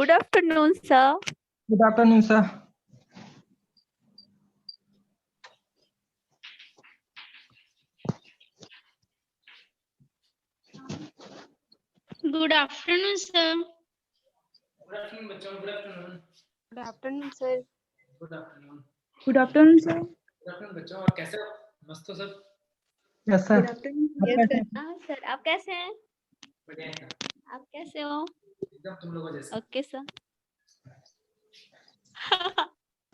Good afternoon, sir. Good afternoon, sir. Good afternoon, sir. Good afternoon, बच्चों. Good afternoon. Good afternoon, sir. Good afternoon. Good afternoon, sir. Good afternoon, बच्चों. और कैसे हो? मस्त हो सब? Yes, sir. Good afternoon. आप Yes, कैसे sir. Sir, आप कैसे हैं? बढ़िया है. आप कैसे हो? एकदम तुम लोगों जैसे. Okay, sir.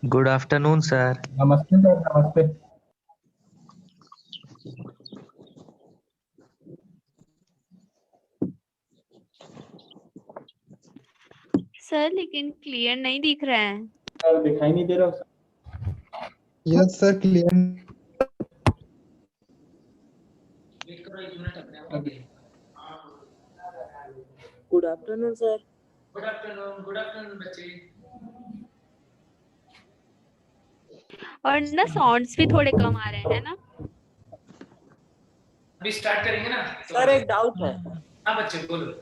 Good afternoon, sir. नमस्ते सर. नमस्ते. सर लेकिन क्लियर नहीं दिख रहा है. सर दिखाई नहीं दे रहा. Yes, sir. Clear. वेट करो 1 मिनट अपने आप. Okay. Good afternoon, sir. Good afternoon. Good afternoon, बच्चे. और ना साउंड्स भी थोड़े कम आ रहे हैं ना. अभी स्टार्ट करेंगे ना. सर एक डाउट है. हाँ बच्चे बोलो.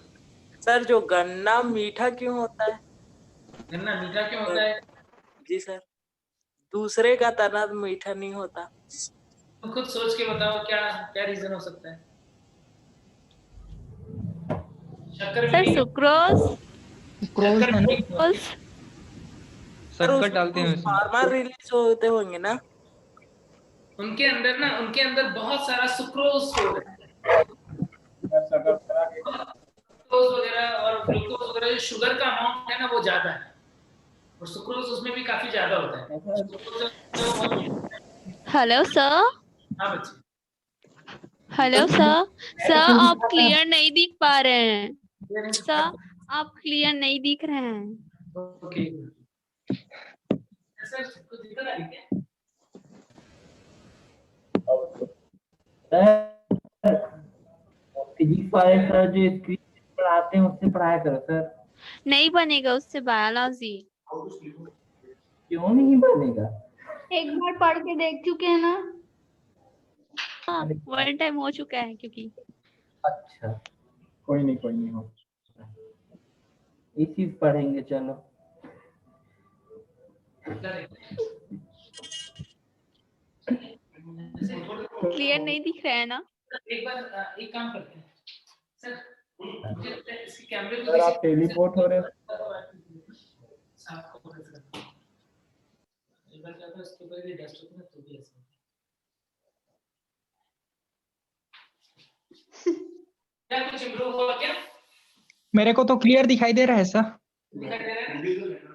सर जो गन्ना मीठा क्यों होता है? गन्ना मीठा क्यों होता है? जी सर. दूसरे का तना मीठा नहीं होता. तुम खुद सोच के बताओ क्या क्या रीजन हो सकता है. शक्कर सर भी सुक्रोज. शक्कर भी शक्कर डालते हैं उसमें. फार्मर रिलीज होते होंगे ना. उनके अंदर बहुत सारा सुक्रोज स्टोर है. सुक्रोज वगैरह और ग्लूकोज वगैरह जो शुगर का अमाउंट है ना वो ज्यादा है और सुक्रोज उसमें भी काफी ज्यादा होता है. Hello sir. हाँ बच्चे. Hello sir. सर आप क्लियर नहीं दिख पा रहे हैं. सर आप क्लियर नहीं दिख रहे हैं. ओके. सर कुछ दिक्कत आ रही है? फिजिक्स वाले सर जो स्क्रीन पढ़ाते हैं उससे पढ़ाया करो सर. नहीं बनेगा उससे बायोलॉजी. क्यों नहीं बनेगा? एक बार पढ़ के देख चुके हैं ना. हाँ 1 टाइम हो चुका है क्योंकि. अच्छा कोई नहीं हो. इसी पढ़ेंगे चलो. क्लियर नहीं दिख रहा है ना. एक बार एक काम करते हैं सर. मुझे इसके कैमरे को सर आप टेलीपोर्ट हो रहे हो. आपको एक बार क्या था इसके ऊपर ये डस्ट होता है तो भी ऐसा क्या कुछ इंप्रूव हुआ क्या? मेरे को तो क्लियर दिखाई दे रहा है सर. दिखाई दे रहा है?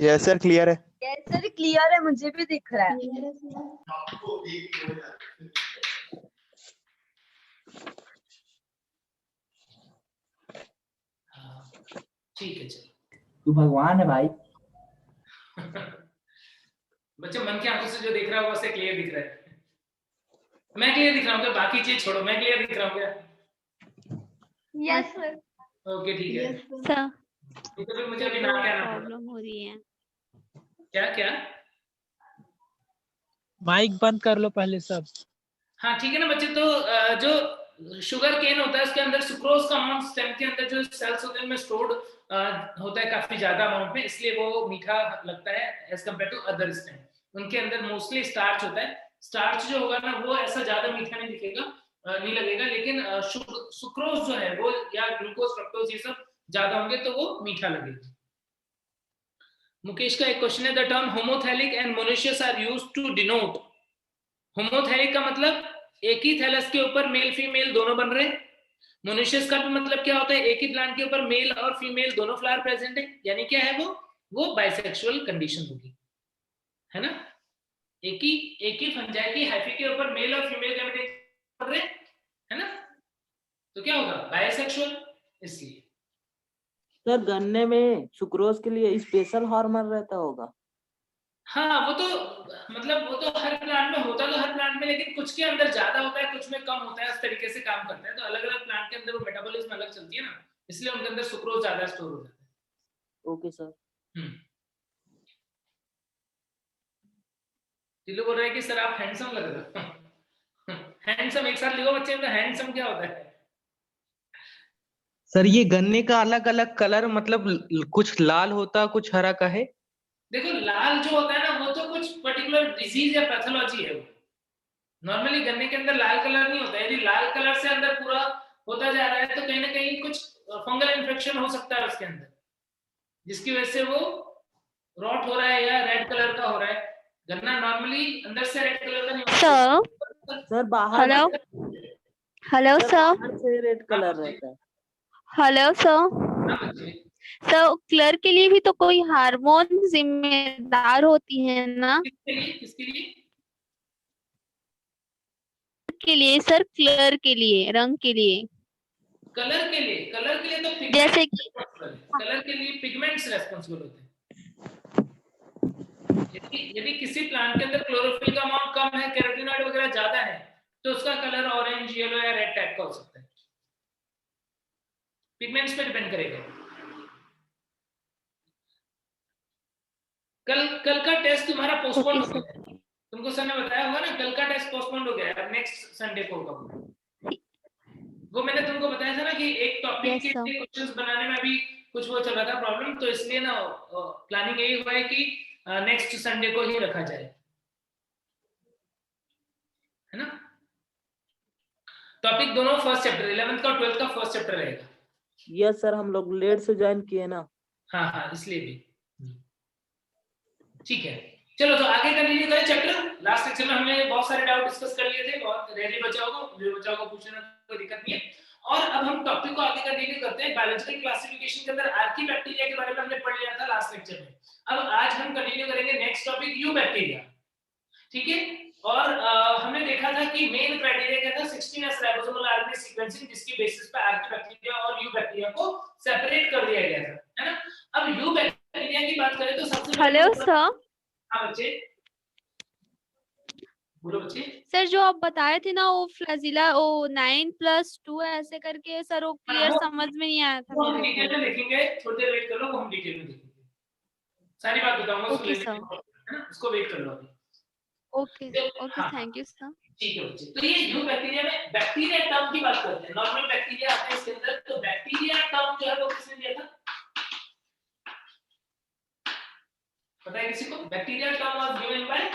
Yes, sir. Clear है. यस सर क्लियर है. मुझे भी दिख रहा है. ठीक है चलो. तू भगवान है भाई. बच्चे मन की आंखों से जो देख रहा है वो उसे क्लियर दिख रहा है. मैं क्लियर दिख रहा हूँ क्या? बाकी चीज छोड़ो. मैं क्लियर दिख रहा हूँ क्या? Yes sir. ओके ठीक है. सर तो फिर मुझे अभी ना क्या ना प्रॉब्लम हो रही है. क्या माइक बंद कर लो पहले सब. हाँ ठीक है ना बच्चे. तो जो शुगर केन होता है उसके अंदर सुक्रोज का अमाउंट स्टेम के अंदर जो सेल्स होते हैं उनमें स्टोर्ड होता है काफी ज्यादा अमाउंट में, इसलिए वो मीठा लगता है as compared to other stem. उनके अंदर मोस्टली स्टार्च होता है. स्टार्च जो होगा ना वो ऐसा ज्यादा मीठा नहीं दिखेगा, नहीं लगेगा, लेकिन सुक्रोज जो है वो या ग्लूकोज फ्रक्टोज ये सब ज्यादा होंगे तो वो मीठा लगेगा. मुकेश का एक क्वेश्चन है. The term homothallic and monoecious are used to denote. Homothallic का मतलब एक ही थैलस के ऊपर मेल फीमेल दोनों बन रहे. मोनोशियस का भी मतलब क्या होता है? एक ही प्लांट के ऊपर मेल और फीमेल दोनों फ्लावर प्रेजेंट है. यानी क्या है वो बाइसेक्सुअल कंडीशन होगी, है ना. एक ही फंजाई की हाइफी के ऊपर मेल और फीमेल गैमेट बन रहे, है ना. तो क्या होगा? बाइसेक्सुअल. इसलिए सर गन्ने में सुक्रोज के लिए स्पेशल हार्मोन रहता होगा. हाँ वो तो मतलब वो तो हर प्लांट में होता तो हर प्लांट में, लेकिन कुछ के अंदर ज्यादा होता है कुछ में कम होता है. इस तरीके से काम करता है. तो अलग अलग प्लांट के अंदर वो मेटाबॉलिज्म अलग चलती है ना, इसलिए उनके अंदर सुक्रोज ज्यादा स्टोर हो जाता है. Okay sir. टिल्लू बोल रहा है कि सर आप हैंडसम लग रहे हो. हैंडसम एक साथ लिखो बच्चे. हैंडसम क्या होता है? सर ये गन्ने का अलग अलग कलर मतलब कुछ लाल होता कुछ हरा का है? देखो लाल जो होता है ना वो तो कुछ पर्टिकुलर डिजीज या पैथोलॉजी है। नॉर्मली गन्ने के अंदर लाल कलर नहीं होता है। यदि लाल कलर से अंदर पूरा होता जा रहा है तो कहीं ना कहीं कुछ फंगल इन्फेक्शन हो सकता है उसके अंदर, जिसकी वजह से वो रॉट हो रहा है या रेड कलर का हो रहा है। गन्ना नॉर्मली अंदर से रेड कलर का नहीं होता। सर सर बाहर हेलो हेलो सर सर बाहर से रेड कलर रहता है। हेलो सर हाँ बच्चे, सर कलर के लिए भी तो कोई हार्मोन जिम्मेदार होती है ना? किसके लिए किसके लिए? के लिए सर, कलर के लिए, रंग के लिए। कलर के लिए तो जैसे कि कलर के लिए पिगमेंट्स रेस्पॉन्सिबल होते हैं। यदि किसी प्लांट के अंदर क्लोरोफिल का अमाउंट कम है, कैरोटीनॉइड वगैरह ज्यादा है, तो उसका कलर ऑरेंज, येलो या रेड टाइप का हो सकता है। पिगमेंट्स पे डिपेंड करेगा। कल का टेस्ट तुम्हारा पोस्टपोन हो गया है। तुमको सर ने बताया होगा ना, कल का टेस्ट पोस्टपोन हो गया है, नेक्स्ट संडे को होगा। वो मैंने तुमको बताया था ना कि एक टॉपिक के लिए क्वेश्चंस बनाने में अभी कुछ वो चल रहा था प्रॉब्लम, तो इसलिए ना प्लानिंग यही हुआ है कि नेक्स्ट संडे को ही रखा जाए, है ना। टॉपिक दोनों फर्स्ट चैप्टर 11th का और 12th का फर्स्ट चैप्टर रहेगा। यस सर, हम लोग लेट से ज्वाइन किए ना। हाँ इसलिए भी ठीक है। चलो तो आगे कंटिन्यू करें चैप्टर। लास्ट लेक्चर में हमने बहुत सारे डाउट डिस्कस कर लिए थे, बहुत रेयरली बच्चों को पूछना कोई दिक्कत नहीं है। और अब हम टॉपिक को आगे कंटिन्यू करते हैं। बायोलॉजिकल क्लासिफिकेशन के अंदर आर्कीबैक्टीरिया के बारे में हमने पढ़ लिया था लास्ट लेक्चर में। अब आज हम कंटिन्यू करेंगे नेक्स्ट टॉपिक यूबैक्टीरिया, ठीक है। और हमने देखा था कि मेन क्राइटेरिया क्या था, 16S राइबोसोमल आरएनए सीक्वेंसिंग, जिसकी बेसिस पे आर्कीबैक्टीरिया और यूबैक्टीरिया को सेपरेट कर दिया गया था, है ना। अब यूबैक्टीरिया की बात करें तो सबसे हेलो सर। हाँ बच्चे बोलो बच्चे। सर जो आप बताए थे ना वो फ्लैजिला, वो 9+2 ऐसे करके, सर वो क्लियर समझ में नहीं आया था वो हम मेरे डिटेल को। में देखेंगे, थोड़ी देर वेट कर लो, वो हम डिटेल में देखेंगे, सारी बात बताऊंगा उसको, ओके सर। है ना, उसको वेट कर लो अभी। Okay thank you sir. ठीक है बच्चे। तो ये यूबैक्टीरिया में बैक्टीरिया टर्म की बात करते हैं। नॉर्मल बैक्टीरिया आते हैं इसके अंदर, तो बैक्टीरिया टर्म जो है वो किसने दिया था, पता है किसी को? Bacteria term was given by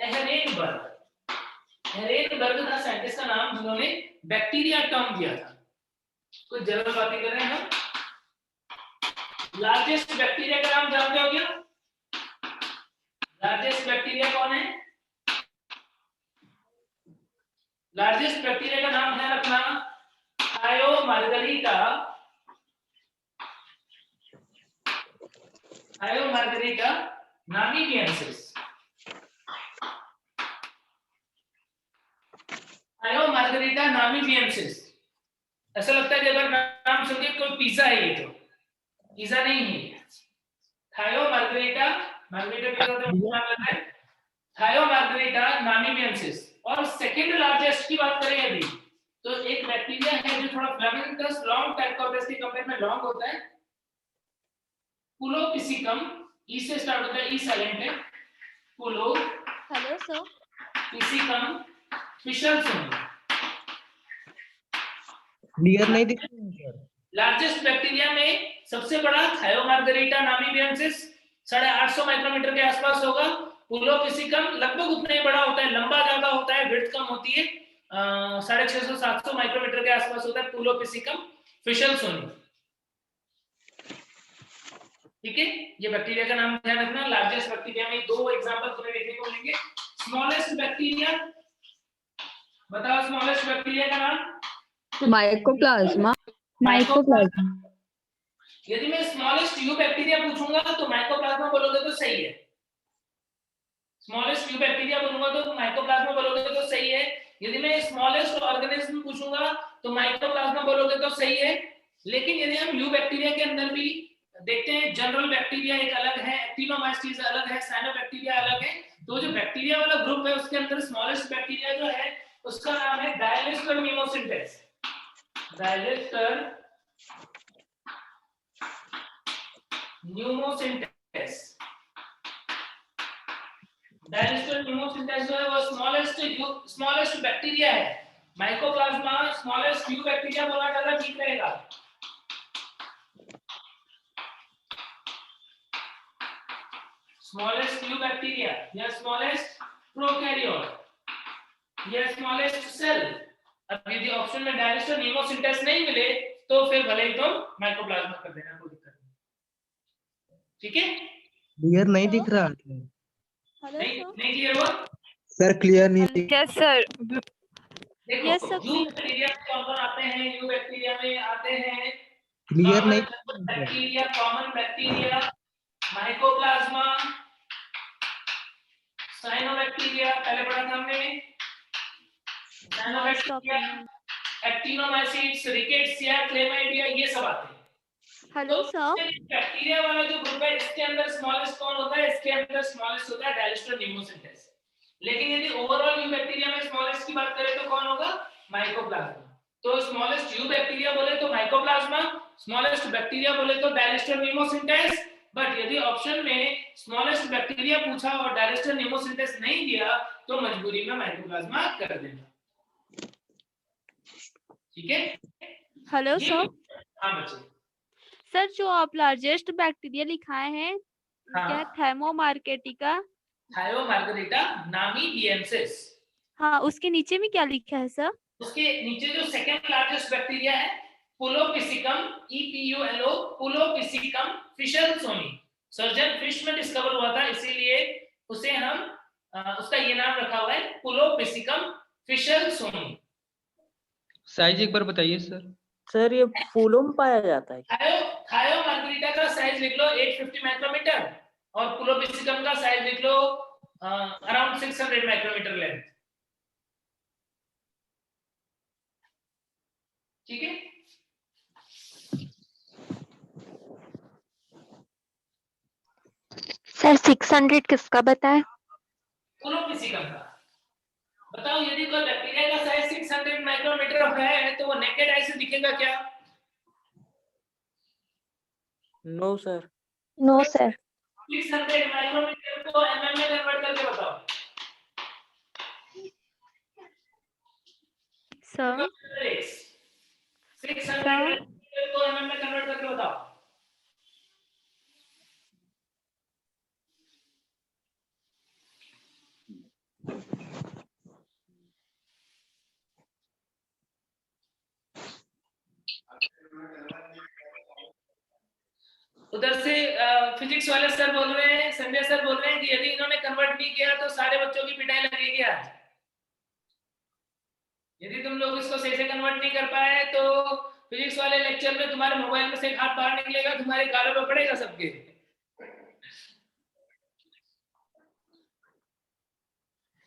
Ehrenberg. Ehrenberg था साइंटिस्ट का नाम जिन्होंने बैक्टीरिया टर्म दिया था। कुछ जनरल बातें कर रहे हैं हम। लार्जेस्ट बैक्टीरिया का नाम जानते हो क्या? लार्जेस्ट बैक्टीरिया कौन है? लार्जेस्ट बैक्टीरिया का नाम है रखना थायोमार्गरिटा। थायोमार्गरिटा नामीबियंसिस। थायोमार्गरिटा नामीबियंसिस। ऐसा लगता है कि अगर नाम सुन के कोई पिज्जा है, ये तो पिज्जा नहीं है। थायोमार्गरिटा, मार्गरिटा पिज्जा तो नाम लग रहा है। थायोमार्गरिटा नामीबियंसिस। और सेकंड लार्जेस्ट की बात करें अभी, तो एक बैक्टीरिया है जो थोड़ा फ्लेमिंगस लॉन्ग टाइप का होता है, इसके कंपेयर में लॉन्ग होता है, पुलोपिसिकम। ई से स्टार्ट होता है, ई साइलेंट है। पुलो हेलो सर। पिसिकम फिशलसन। क्लियर नहीं दिख रहा है सर। लार्जेस्ट बैक्टीरिया में सबसे बड़ा थायोमार्गरिटा नामीबियंसिस 850 माइक्रोमीटर के आसपास होगा। पुलोपिसिकम लगभग उतना ही बड़ा होता है, लंबा ज्यादा होता है, विड्थ कम होती है, 650-700 माइक्रोमीटर के आसपास होता है पुलोपिसिकम फिशलसोनी, ठीक है। ये बैक्टीरिया का नाम ध्यान रखना। लार्जेस्ट बैक्टीरिया में दो एग्जांपल तुम्हें देखने को मिलेंगे। स्मॉलेस्ट बैक्टीरिया बताओ, स्मॉलेस्ट बैक्टीरिया का नाम? माइकोप्लाज्मा। माइकोप्लाज्मा। यदि मैं स्मॉलेस्ट यू बैक्टीरिया पूछूंगा तो माइकोप्लाज्मा बोलोगे तो सही है। स्मॉलेस्ट यू बैक्टीरिया बोलूंगा तो माइकोप्लाज्मा बोलोगे तो सही है। यदि मैं स्मॉलेस्ट ऑर्गेनिज्म पूछूंगा तो माइकोप्लाज्मा बोलोगे तो सही है। लेकिन यदि हम यू बैक्टीरिया के अंदर भी देखते हैं, जनरल बैक्टीरिया एक अलग है, एक्टिनोमाइसीट्स अलग है, साइनोबैक्टीरिया अलग है। तो जो बैक्टीरिया वाला ग्रुप है उसके अंदर स्मॉलेस्ट बैक्टीरिया जो है उसका नाम है डायलिस्टर न्यूमोसिंटेस। डायलिस्टर न्यूमोसिंटेस। डायलिस्टर न्यूमोसिंटेस जो है वो स्मॉलेस्ट बैक्टीरिया है। माइकोप्लाज्मा स्मॉलेस्ट यू बैक्टीरिया बोलना ज्यादा ठीक रहेगा। स्मॉलेस्ट न्यू बैक्टीरिया या स्मॉलेस्ट प्रोकैरियोट या स्मॉलेस्ट सेल। अब यदि ऑप्शन में डायरेक्ट नीमोसिंटेस नहीं मिले तो फिर भले ही तुम माइकोप्लाज्मा कर देना, कोई दिक्कत नहीं। ठीक है, क्लियर नहीं दिख रहा। हेलो नहीं सर। नहीं क्लियर हुआ सर क्लियर नहीं दिख। Yes sir. देखो Yes, sir, यू बैक्टीरिया में कौन आते हैं, यू बैक्टीरिया में आते हैं क्लियर नहीं bacteria, common bacteria, mycoplasma, cyanobacteria पहले पढ़ा था हमने, साइनोबैक्टीरिया, एक्टिनोमाइसीट्स, रिकेट्सिया, क्लेमाइडिया, ये सब आते हैं। Hello sir. बैक्टीरिया वाला जो ग्रुप है इसके अंदर स्मॉलेस्ट कौन होता है, इसके अंदर स्मॉलेस्ट होता है डायलिस्टर नीमोसिंटेस। लेकिन यदि ओवरऑल यू बैक्टीरिया में स्मॉलेस्ट की बात करें तो कौन होगा, माइकोप्लाज्मा। तो स्मॉलेस्ट यू बैक्टीरिया बोले तो माइकोप्लाज्मा, स्मॉलेस्ट बैक्टीरिया बोले तो डायलिस्टर नीमोसिंटेस। बट यदि ऑप्शन में स्मॉलेस्ट बैक्टीरिया पूछा और डायलिस्टर नीमोसिंटेस नहीं दिया तो मजबूरी में माइकोप्लाज्मा कर देना। ठीक है। Hello sir. हाँ बच्चे। सर जो आप लार्जेस्ट बैक्टीरिया लिखाए हैं क्या, थाइमोमार्केटिका? थायोमार्गरिटा नामीबियेंसिस। हाँ, उसके नीचे में क्या लिखा है सर? उसके नीचे जो सेकंड लार्जेस्ट बैक्टीरिया है पुलोपिसिकम, EPULO, पुलोपिसिकम फिशरसोनी। सर्जन फिश में डिस्कवर हुआ था, इसीलिए उसे हम उसका ये नाम रखा हुआ है पुलोपिसिकम फिशरसोनी। साइज एक बार बताइए सर। सर ये फूलों में पाया जाता है। थायोमार्गरिटा का साइज लिख लो 850 माइक्रोमीटर और पुलोपिसिकम का साइज लिख लो अराउंड 600 माइक्रोमीटर लेंथ। ठीक है। सर 600 किसका बताए? पुलोपिसिकम का। बताओ यदि कोई बैक्टीरिया का साइज 600 माइक्रोमीटर है तो वो नेकेड आई से दिखेगा क्या? No sir. No sir. 600 micrometer को mm में कन्वर्ट करके बताओ। सर 600 माइक्रोमीटर को mm में कन्वर्ट करके बताओ। उधर से फिजिक्स वाले सर बोल रहे हैं, संजय सर बोल रहे हैं कि यदि इन्होंने कन्वर्ट नहीं किया तो सारे बच्चों की पिटाई लगेगी आज। यदि तुम लोग इसको सही से कन्वर्ट नहीं कर पाए तो फिजिक्स वाले लेक्चर में तुम्हारे मोबाइल में से एक हाथ बाहर निकलेगा, तुम्हारे गालों पे पड़ेगा सबके।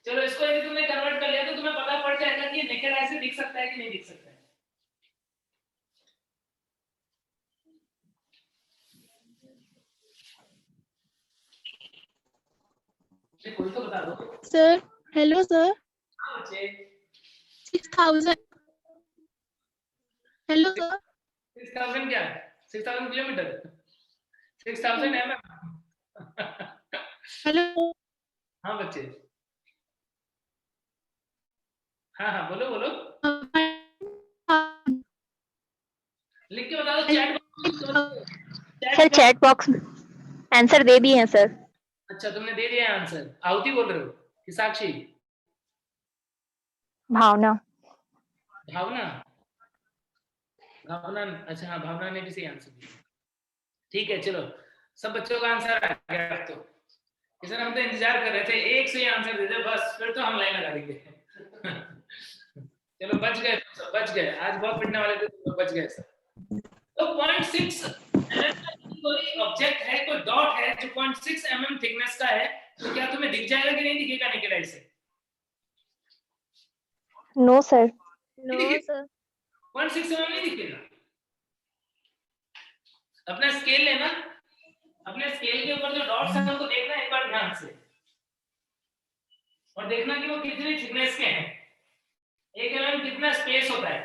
चलो इसको यदि तुमने कन्वर्ट कर लिया तो तुम्हें पता पड़ जाएगा कि नेकेड आई से दिख सकता है कि नहीं दिख सकता है। कोई तो बता दो सर। Hello sir. हाँ बच्चे। 6000। Hello sir. 6000 क्या है? 6000 किलोमीटर, 6000 mm। हेलो। हाँ बच्चे। हाँ हाँ बोलो बोलो, लिख के बता दो chat box. Sir chat box में आंसर दे दिए हैं सर। अच्छा तुमने दे दिया आंसर। आहुति बोल रहे हो कि साक्षी? भावना। भावना, भावना। अच्छा हाँ भावना ने भी सही आंसर दिया। ठीक है चलो सब बच्चों का आंसर आ गया। अब तो इसे हम तो इंतजार कर रहे थे, एक सही आंसर दे दे बस, फिर तो हम लाइन लगा देंगे। चलो बच गए, सब बच गए। आज बहुत पिटने वाले थे, तो बच गए सब। तो 0.6 कोई ऑब्जेक्ट है, कोई डॉट है जो 0.6 mm थिकनेस का है, तो क्या तुम्हें दिख जाएगा कि नहीं दिखेगा नेकेड आई से? No sir. No sir. 0.6 mm नहीं दिखेगा। अपना स्केल लेना, अपने स्केल के ऊपर जो डॉट्स हैं उनको देखना एक बार ध्यान से और देखना कि वो कितनी थिकनेस के हैं। 1 mm कितना स्पेस होता है,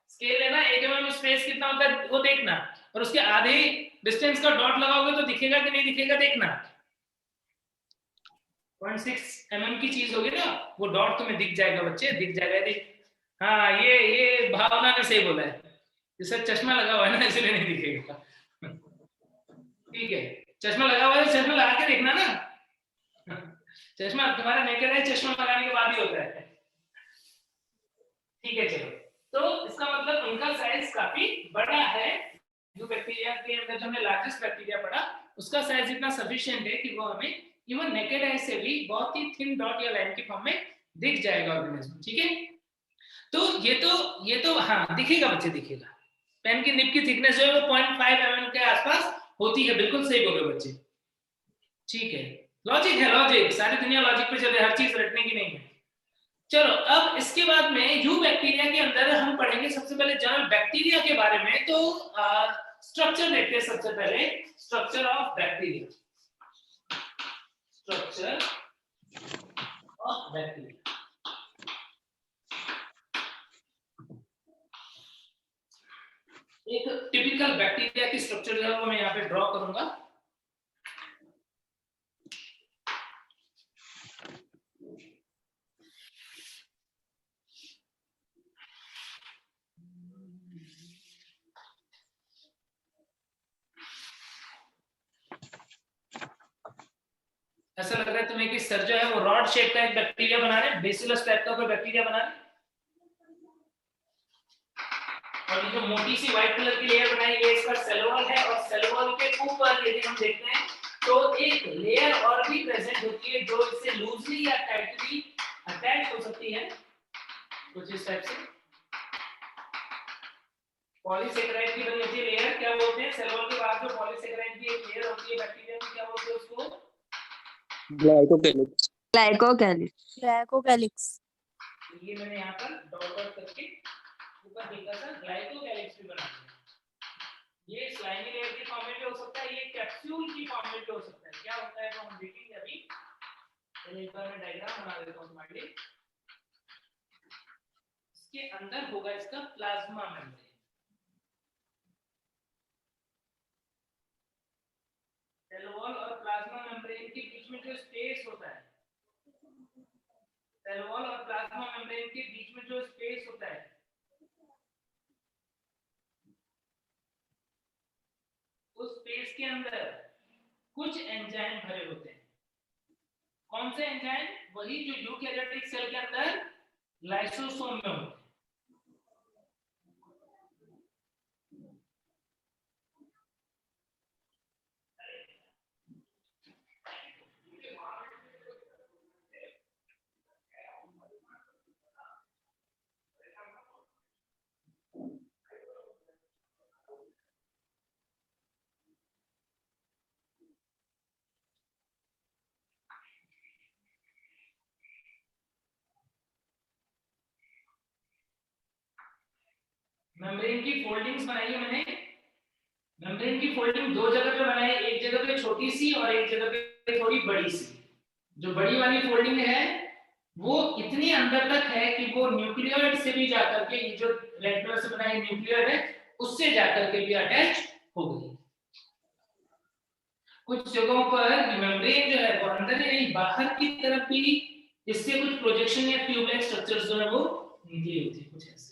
स्केल लेना 1 mm स्पेस कितना होता है वो देखना, और उसके आधे डिस्टेंस का डॉट लगाओगे तो दिखेगा कि नहीं दिखेगा देखना। 0.6 mm की चीज होगी ना, वो डॉट तुम्हें दिख जाएगा बच्चे, दिख जाएगा। हाँ ये भावना ने सही बोला है, जिससे चश्मा लगा हुआ है ना इसलिए नहीं दिखेगा। ठीक है, चश्मा लगा हुआ है, चश्मा लगा के देखना ना, चश्मा तुम्हारा नेकेड है, चश्मा लगाने के बाद ही होता है। ठीक है चलो, तो इसका मतलब उनका साइज काफी बड़ा है। जो बैक्टीरिया के अंदर जो हमने लार्जेस्ट बैक्टीरिया पढ़ा उसका साइज इतना सफिशिएंट है कि वो हमें इवन नेकेड आई से भी बहुत ही थिन डॉट या लाइन की फॉर्म में दिख जाएगा ऑर्गेनिज्म। ठीक है, तो ये तो हाँ दिखेगा बच्चे, दिखेगा। पेन की निब की थिकनेस जो है वो 0.5 mm के आसपास होती है, बिल्कुल सही बोल रहे हो बच्चे। ठीक है, लॉजिक है, लॉजिक, सारी दुनिया लॉजिक पे चले, हर चीज रटने की नहीं है। चलो अब इसके बाद में यू बैक्टीरिया के अंदर हम पढ़ेंगे सबसे पहले जनरल बैक्टीरिया के बारे में। तो स्ट्रक्चर देखते हैं सबसे पहले, structure of bacteria. Structure of bacteria, एक टिपिकल बैक्टीरिया की स्ट्रक्चर जो है वो मैं यहाँ पे ड्रॉ करूंगा। ऐसा लग रहा है तुम्हें कि सर जो है वो रॉड शेप का एक बैक्टीरिया बना रहे हैं, बेसिलस टाइप का कोई बैक्टीरिया बना रहे हैं, और ये जो मोटी सी व्हाइट कलर की लेयर बनाई है इसका सेल वॉल है, और सेल वॉल के ऊपर यदि हम देखते हैं तो एक लेयर और भी प्रेजेंट होती है जो इससे लूजली या टाइटली अटैच हो सकती है, कुछ इस टाइप से। पॉलीसेकेराइड की बनी होती है लेयर, क्या बोलते हैं? सेल वॉल के बाद जो पॉलीसेकेराइड की एक लेयर होती है बैक्टीरिया में, क्या बोलते हैं उसको? ग्लाइकोकैलिक्स। ग्लाइकोकैलिक्स। ग्लाइकोकैलिक्स। ये मैंने यहाँ पर डॉट डॉट करके ऊपर लिखा था, ग्लाइकोकैलिक्स भी बना दिया। ये स्लाइमी लेयर के फॉर्म में भी हो सकता है, ये कैप्सूल की फॉर्म में भी हो सकता है। क्या होता है तो हम देखेंगे अभी। चलिए एक बार मैं डायग्राम बना देता हूँ तुम्हारे लिए। इसके अंदर होगा इसका प्लाज्मा मेम्ब्रेन। सेल वॉल और प्लाज्मा मेम्ब्रेन के बीच में जो स्पेस होता है, सेल वॉल और प्लाज्मा मेम्ब्रेन के बीच में जो स्पेस होता है, उस स्पेस के अंदर कुछ एंजाइम भरे होते हैं। कौन से एंजाइम? वही जो यूकेरियोटिक सेल के अंदर लाइसोसोम में होते हैं। मेम्ब्रेन की फोल्डिंग्स बनाई है मैंने। मेम्ब्रेन की फोल्डिंग दो जगह पे बनाई, एक जगह पे छोटी सी और एक जगह पे थोड़ी बड़ी सी। जो बड़ी वाली फोल्डिंग है वो इतनी अंदर तक है कि वो न्यूक्लियोइड से भी जाकर के, ये जो रेड कलर से बनाई न्यूक्लियोइड है उससे जाकर के भी अटैच हो गई। कुछ जगहों पर मेम्ब्रेन जो है वो अंदर नहीं बाहर की तरफ भी इससे कुछ प्रोजेक्शन या ट्यूब-लाइक स्ट्रक्चर्स जो है वो निकली होती है, कुछ ऐसे।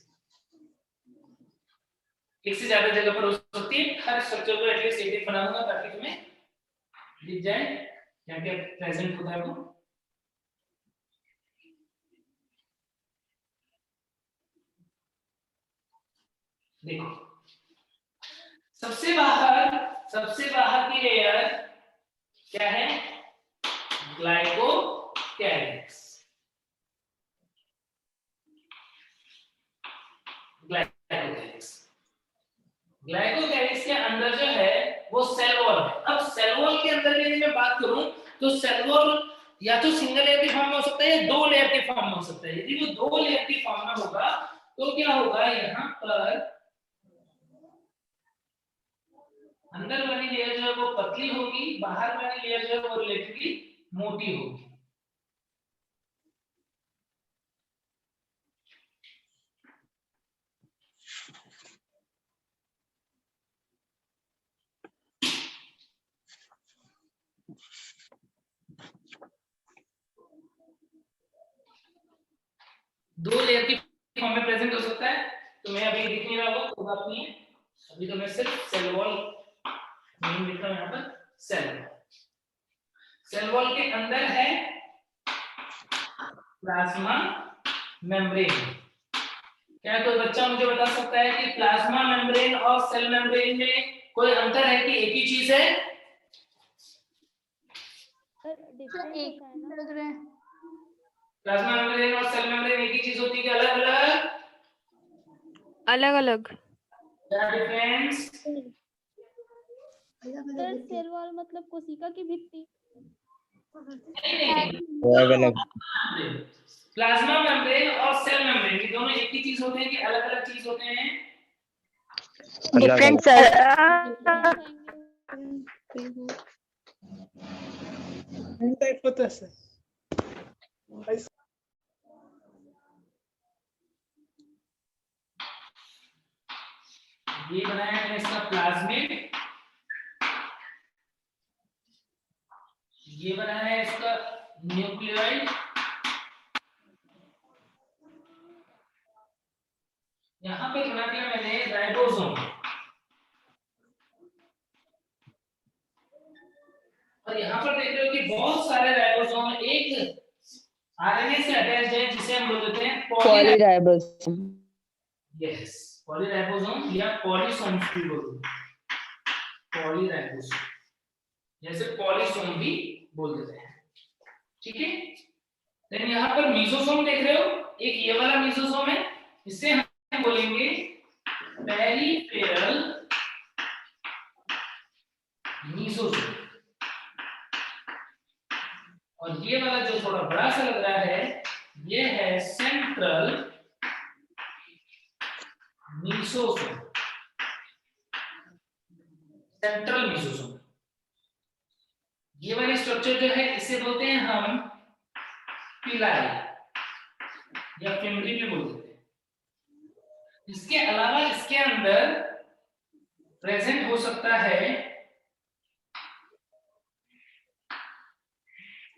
एक से ज्यादा जगह पर हो सकती है। हर स्ट्रक्चर को एटलीस्ट एक बनाऊंगा ताकि तुम्हें दिख जाए क्या क्या प्रेजेंट होता है वो। देखो सबसे बाहर की लेयर क्या है? ग्लाइकोकैलिक्स। ग्लाइकोकैलिक्स के अंदर जो है वो सेल वॉल है। अब सेल वॉल के अंदर यदि मैं बात करूं तो सेल वॉल या तो सिंगल लेयर के फॉर्म में हो सकता है या दो लेयर के फॉर्म में हो सकता है। यदि वो दो लेयर के फॉर्म में होगा तो क्या होगा, यहाँ पर अंदर वाली लेयर जो है वो पतली होगी, बाहर वाली लेयर जो है वो रिलेटिवली मोटी होगी। दो लेयर की फॉर्म में प्रेजेंट हो सकता है। तो मैं अभी दिख नहीं रहा होगा तो बात नहीं है, अभी तो मैं सिर्फ सेल वॉल नहीं लिख रहा हूं। यहाँ पर सेल वॉल के अंदर है प्लाज्मा मेम्ब्रेन। क्या कोई बच्चा मुझे बता सकता है कि प्लाज्मा मेम्ब्रेन और सेल मेम्ब्रेन में कोई अंतर है कि एक ही चीज है? प्लाज्मा मेम्ब्रेन और सेल मेम्ब्रेन एक ही चीज होती है कि अलग अलग? अलग अलग। क्या डिफरेंस? सर सेल वॉल मतलब कोशिका की भित्ति। अलग अलग। प्लाज्मा मेम्ब्रेन और सेल मेम्ब्रेन ये दोनों एक ही चीज होते हैं कि अलग अलग चीज होते हैं? Different sir. ये बनाया मैंने इसका प्लाज्मिड, ये बनाया है इसका न्यूक्लियोइड, यहाँ पे बना दिया मैंने राइबोसोम, और यहाँ पर देख रहे हो कि बहुत सारे राइबोसोम एक आरएनए से अटैच है जिसे हम बोलते हैं पॉलीराइबोसोम। यस, पॉलीराइबोसोम या पॉलीसोम्स भी बोलते हैं, पॉलीराइबोसोम जैसे पॉलीसोम भी बोल देते हैं। ठीक है, देन यहाँ पर मीसोसोम देख रहे हो, एक ये वाला मीसोसोम है, इससे हम बोलेंगे पेरिफेरल मीसोसोम, और ये वाला जो थोड़ा बड़ा सा लग रहा है ये है सेंट्रल मीसोसोम, सेंट्रल मीसोसोम। ये वाली स्ट्रक्चर जो है इसे बोलते हैं हम पिलाई या फिमरी भी बोलते हैं। इसके अलावा इसके अंदर प्रेजेंट हो सकता है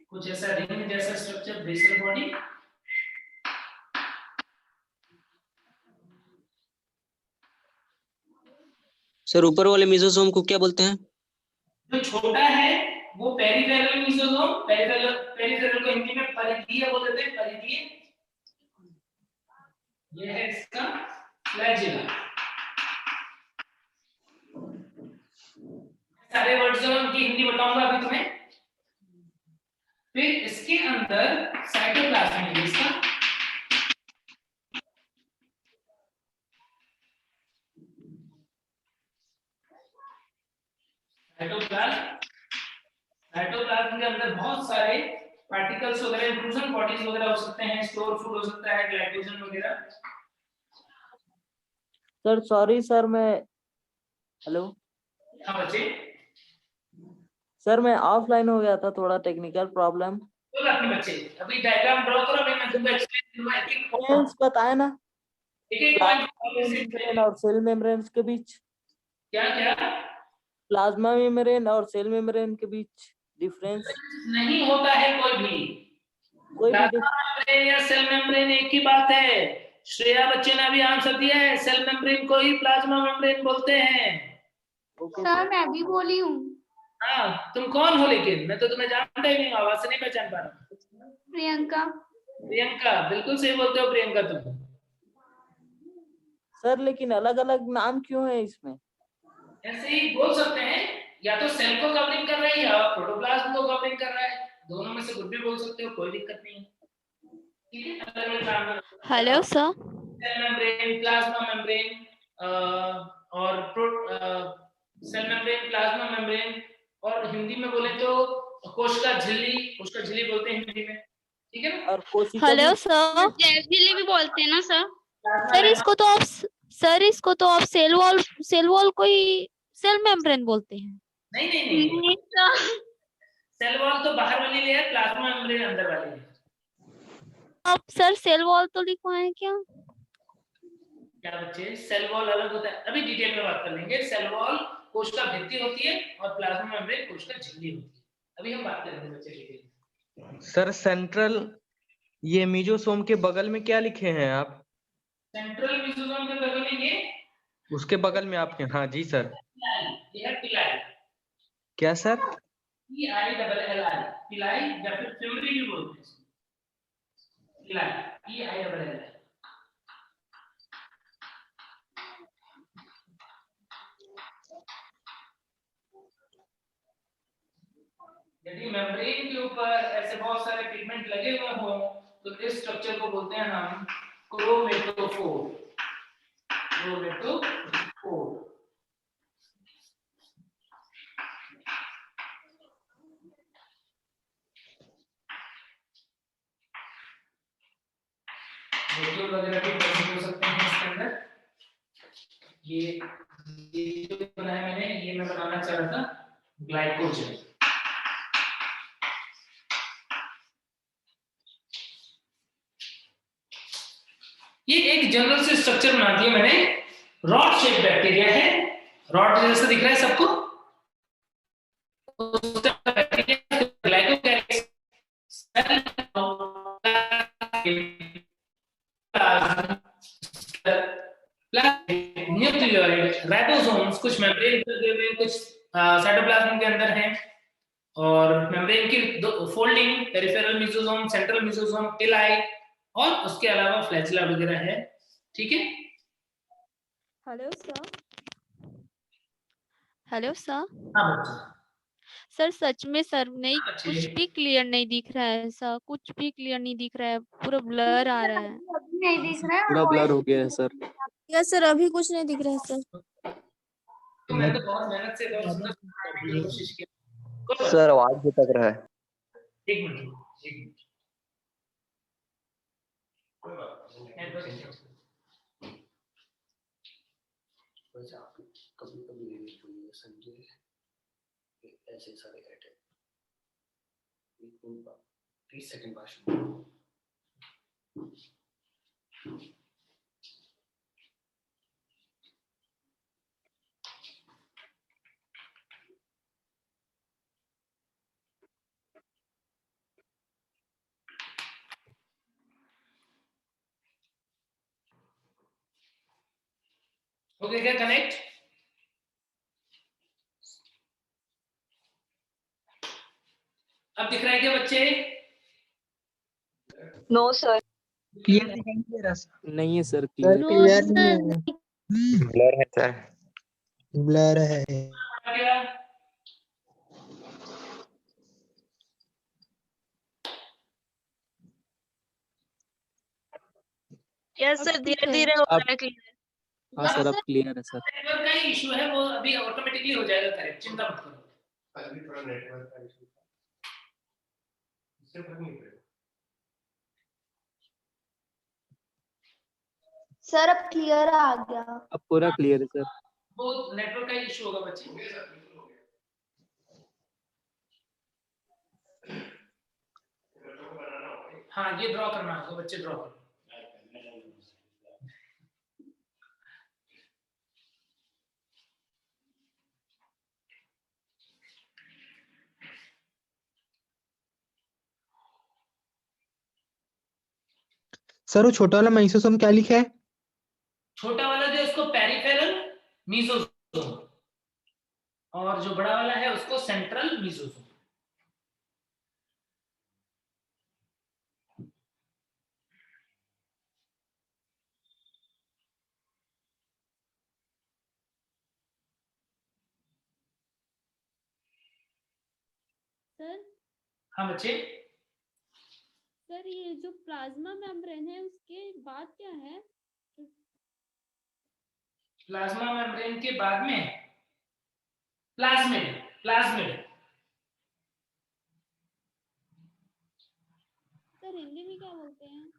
कुछ ऐसा रिंग जैसा स्ट्रक्चर, बेसल बॉडी, सर ऊपर वाले मीसोसोम को क्या बोलते हैं? जो छोटा है वो पेरिफेरल मीसोसोम, पेरिफेरल को हिंदी में परिधीय बोल देते हैं, परिधीय। ये है इसका फ्लैजिला। सारे वर्ड्स जो उनकी हिंदी बताऊंगा अभी तुम्हें। फिर इसके अंदर साइटोप्लाज्म है इसका, साइटोप्लाज्म के अंदर बहुत सारे पार्टिकल्स वगैरह, इंक्लूजन बॉडीज वगैरह हो सकते हैं, स्टोर फूड हो सकता है, ग्लाइकोजन वगैरह। सर सॉरी सर, मैं हेलो हाँ बच्चे, सर मैं ऑफलाइन हो गया था, थोड़ा टेक्निकल प्रॉब्लम। कोई बात नहीं बच्चे, अभी डायग्राम ड्रॉ करो, अभी मैं तुमको एक्सप्लेन करूंगा एक एक डिफरेंस बताए ना एक पॉइंट और सेल मेम्ब्रेन के बीच। क्या क्या प्लाज्मा मेम्ब्रेन और सेल मेम्ब्रेन के बीच डिफरेंस नहीं होता है कोई भी प्लाज्मा मेम्ब्रेन या सेल मेम्ब्रेन एक ही बात है। श्रेया बच्चे ने अभी आंसर दिया है, सेल मेम्ब्रेन को ही प्लाज्मा मेम्ब्रेन बोलते हैं। सर मैं भी बोली हूँ। हाँ, तुम कौन हो? लेकिन मैं तो तुम्हें जानता ही नहीं, आवाज से नहीं पहचान पा रहा। प्रियंका। प्रियंका, बिल्कुल सही बोलते हो प्रियंका तुम। सर लेकिन अलग अलग नाम क्यों है इसमें? ऐसे ही बोल सकते हैं, या तो सेल को कवरिंग कर रहा है या प्रोटोप्लाज्म को कवरिंग कर रहा है, दोनों में से कुछ भी बोल सकते हो, कोई दिक्कत नहीं है। ठीक है, अलग-अलग नाम। Hello sir. Cell membrane, plasma membrane और सेल मेम्ब्रेन, प्लाज्मा मेम्ब्रेन, और हिंदी में बोले तो कोशिका झिल्ली बोलते हैं हिंदी में। ठीक है ना? और कोशिका हेलो सर। झिल्ली भी बोलते हैं ना सर? सर इसको तो आप सेल वॉल को ही सेल मेम्ब्रेन बोलते हैं। नहीं सेल वॉल तो बाहर वाली लेयर, प्लाज्मा मेम्ब्रेन अंदर वाली लेयर। अब सर सेल वॉल तो लिखवाएं क्या? क्या बच्चे, सेल वॉल अलग होता है, अभी डिटेल में बात कर लेंगे। सेल वॉल कोशिका भित्ति होती है और प्लाज्मा मेम्ब्रेन कोशिका झिल्ली होती है, अभी हम बात करेंगे बच्चे डिटेल। सर सेंट्रल ये मीजोसोम के बगल में क्या लिखे हैं आप? सेंट्रल मीजोसोम के बगल में ये, उसके बगल में आपके, हाँ जी सर। ये है पिलाई। क्या सर? PILLI, पिलाई या फिर फिमरी भी बोलते हैं। EILL। यदि मेम्ब्रेन के ऊपर ऐसे बहुत सारे पिगमेंट लगे हुए हो तो इस स्ट्रक्चर को बोलते हैं हम क्रोमेटोफोर। क्रोमेटोफोर। मॉलिक्यूल वगैरह भी प्रेजेंट हो सकते हैं इसके अंदर। ये जो बनाया मैंने, ये मैं बनाना चाह रहा था ग्लाइकोजन। ये एक जनरल से स्ट्रक्चर बना दिया मैंने। रॉड शेप बैक्टीरिया है, रॉड जैसा दिख रहा है सबको। न्यूक्लियोइड राइबोसोम्स कुछ मेम्ब्रेन में, कुछ साइटोप्लाज्म के अंदर हैं। और मेम्ब्रेन की folding, peripheral mesosome, central mesosome, पिलाई, और उसके अलावा फ्लैजिला वगैरह है। ठीक है। Hello sir. Hello sir. हाँ बच्चा। सर सच में सर नहीं, हाँ, कुछ भी क्लियर नहीं दिख रहा है सर, कुछ भी क्लियर नहीं दिख रहा है, पूरा ब्लर आ रहा है। नहीं दिख रहा है। पूरा ब्लर हो गया है सर। यस सर, अभी कुछ नहीं दिख रहा है सर। तो मैं तो बहुत मेहनत से बहुत सुंदर बनाने की कोशिश की। सर आवाज भटक रहा है। एक मिनट, एक मिनट। कोई बात नहीं। कभी कभी समझे ऐसे सारे ऐटे 30 सेकंड बाद। ओके क्या कनेक्ट? अब दिख रहा है क्या बच्चे? No sir. क्लियर दिखाई दे रहा सर? नहीं है सर, सर क्लियर। क्लियर नहीं है, ब्लर है सर। ब्लर है। क्या? यस सर, धीरे धीरे हो रहा है क्लियर। हाँ सर, अब क्लियर है सर। नेटवर्क का ही इशू है, वो अभी ऑटोमेटिकली हो जाएगा करेक्ट, चिंता मत करो। अभी थोड़ा नेटवर्क का इशू था, इससे फर्क नहीं पड़ेगा। सर अब क्लियर आ गया। अब पूरा क्लियर है सर। वो नेटवर्क का ही इशू होगा बच्चे। हाँ ये ड्रॉ करना होगा बच्चे, ड्रॉ करो। सर वो छोटा वाला मेसोसोम क्या लिखा है? छोटा वाला जो उसको पेरिफेरल मेसोसोम, और जो बड़ा वाला है उसको सेंट्रल मेसोसोम। सर हाँ बच्चे। सर ये जो प्लाज्मा मेम्ब्रेन है उसके बाद क्या है? प्लाज्मा मेम्ब्रेन के बाद में प्लाज्मिड। प्लाज्मिड सर हिंदी में क्या बोलते हैं?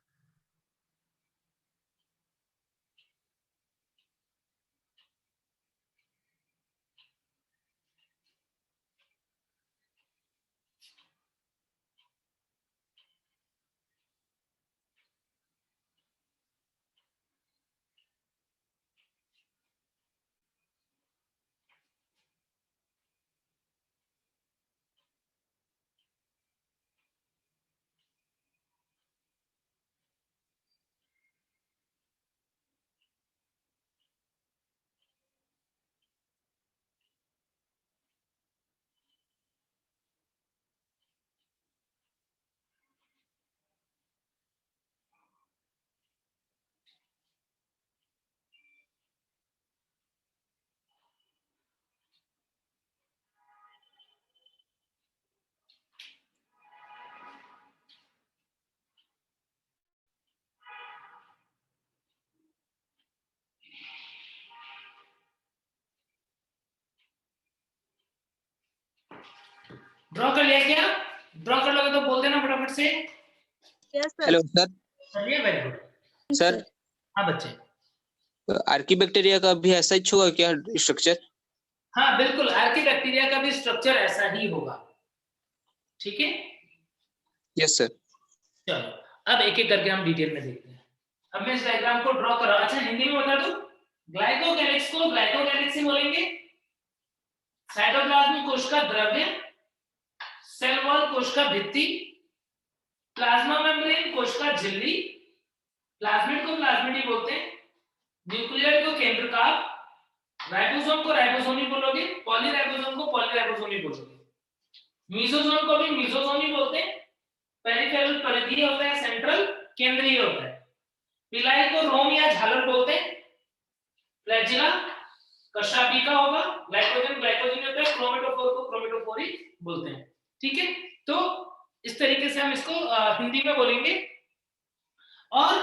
ड्रॉ कर लिया क्या? ड्रॉ कर लोगे तो बोल देना फटाफट से। Yes sir. Hello sir. चलिए, वेरी गुड सर हाँ बच्चे। आर्कीबैक्टीरिया का भी ऐसा ही होगा क्या स्ट्रक्चर? हाँ बिल्कुल, आर्कीबैक्टीरिया का भी स्ट्रक्चर ऐसा ही होगा। ठीक है, यस सर। चलो अब एक एक करके हम डिटेल में देखते हैं। अब मैं इस डायग्राम को ड्रॉ कर रहा हूं। अच्छा हिंदी में बता दूं, ग्लाइकोकैलिक्स को ग्लाइकोकैलिक्स ही बोलेंगे। साइटोप्लाज्म कोश का द्रव्य, सेल वॉल कोश का भित्ति, प्लाज्मा मेम्ब्रेन कोश का झिल्ली, प्लाज्मिड को प्लाज्मिड ही बोलते हैं, न्यूक्लियर को केंद्रकाल, राइबोसोम को राइबोसोम ही बोलोगे, पॉलीराइबोसोम को पॉलीराइबोसोम ही बोलोगे, मीसोसोम को भी मीसोसोम ही बोलते हैं, पेरिफेरल परिधीय होता है, सेंट्रल केंद्रीय होता है, पिलाई को रोम या झालर बोलते हैं, फ्लैजिला कशापिका होगा, ग्लाइकोजन ग्लाइकोजन होता है, क्रोमेटोफोर को क्रोमेटोफोर ही बोलते हैं। ठीक है, तो इस तरीके से हम इसको हिंदी में बोलेंगे। और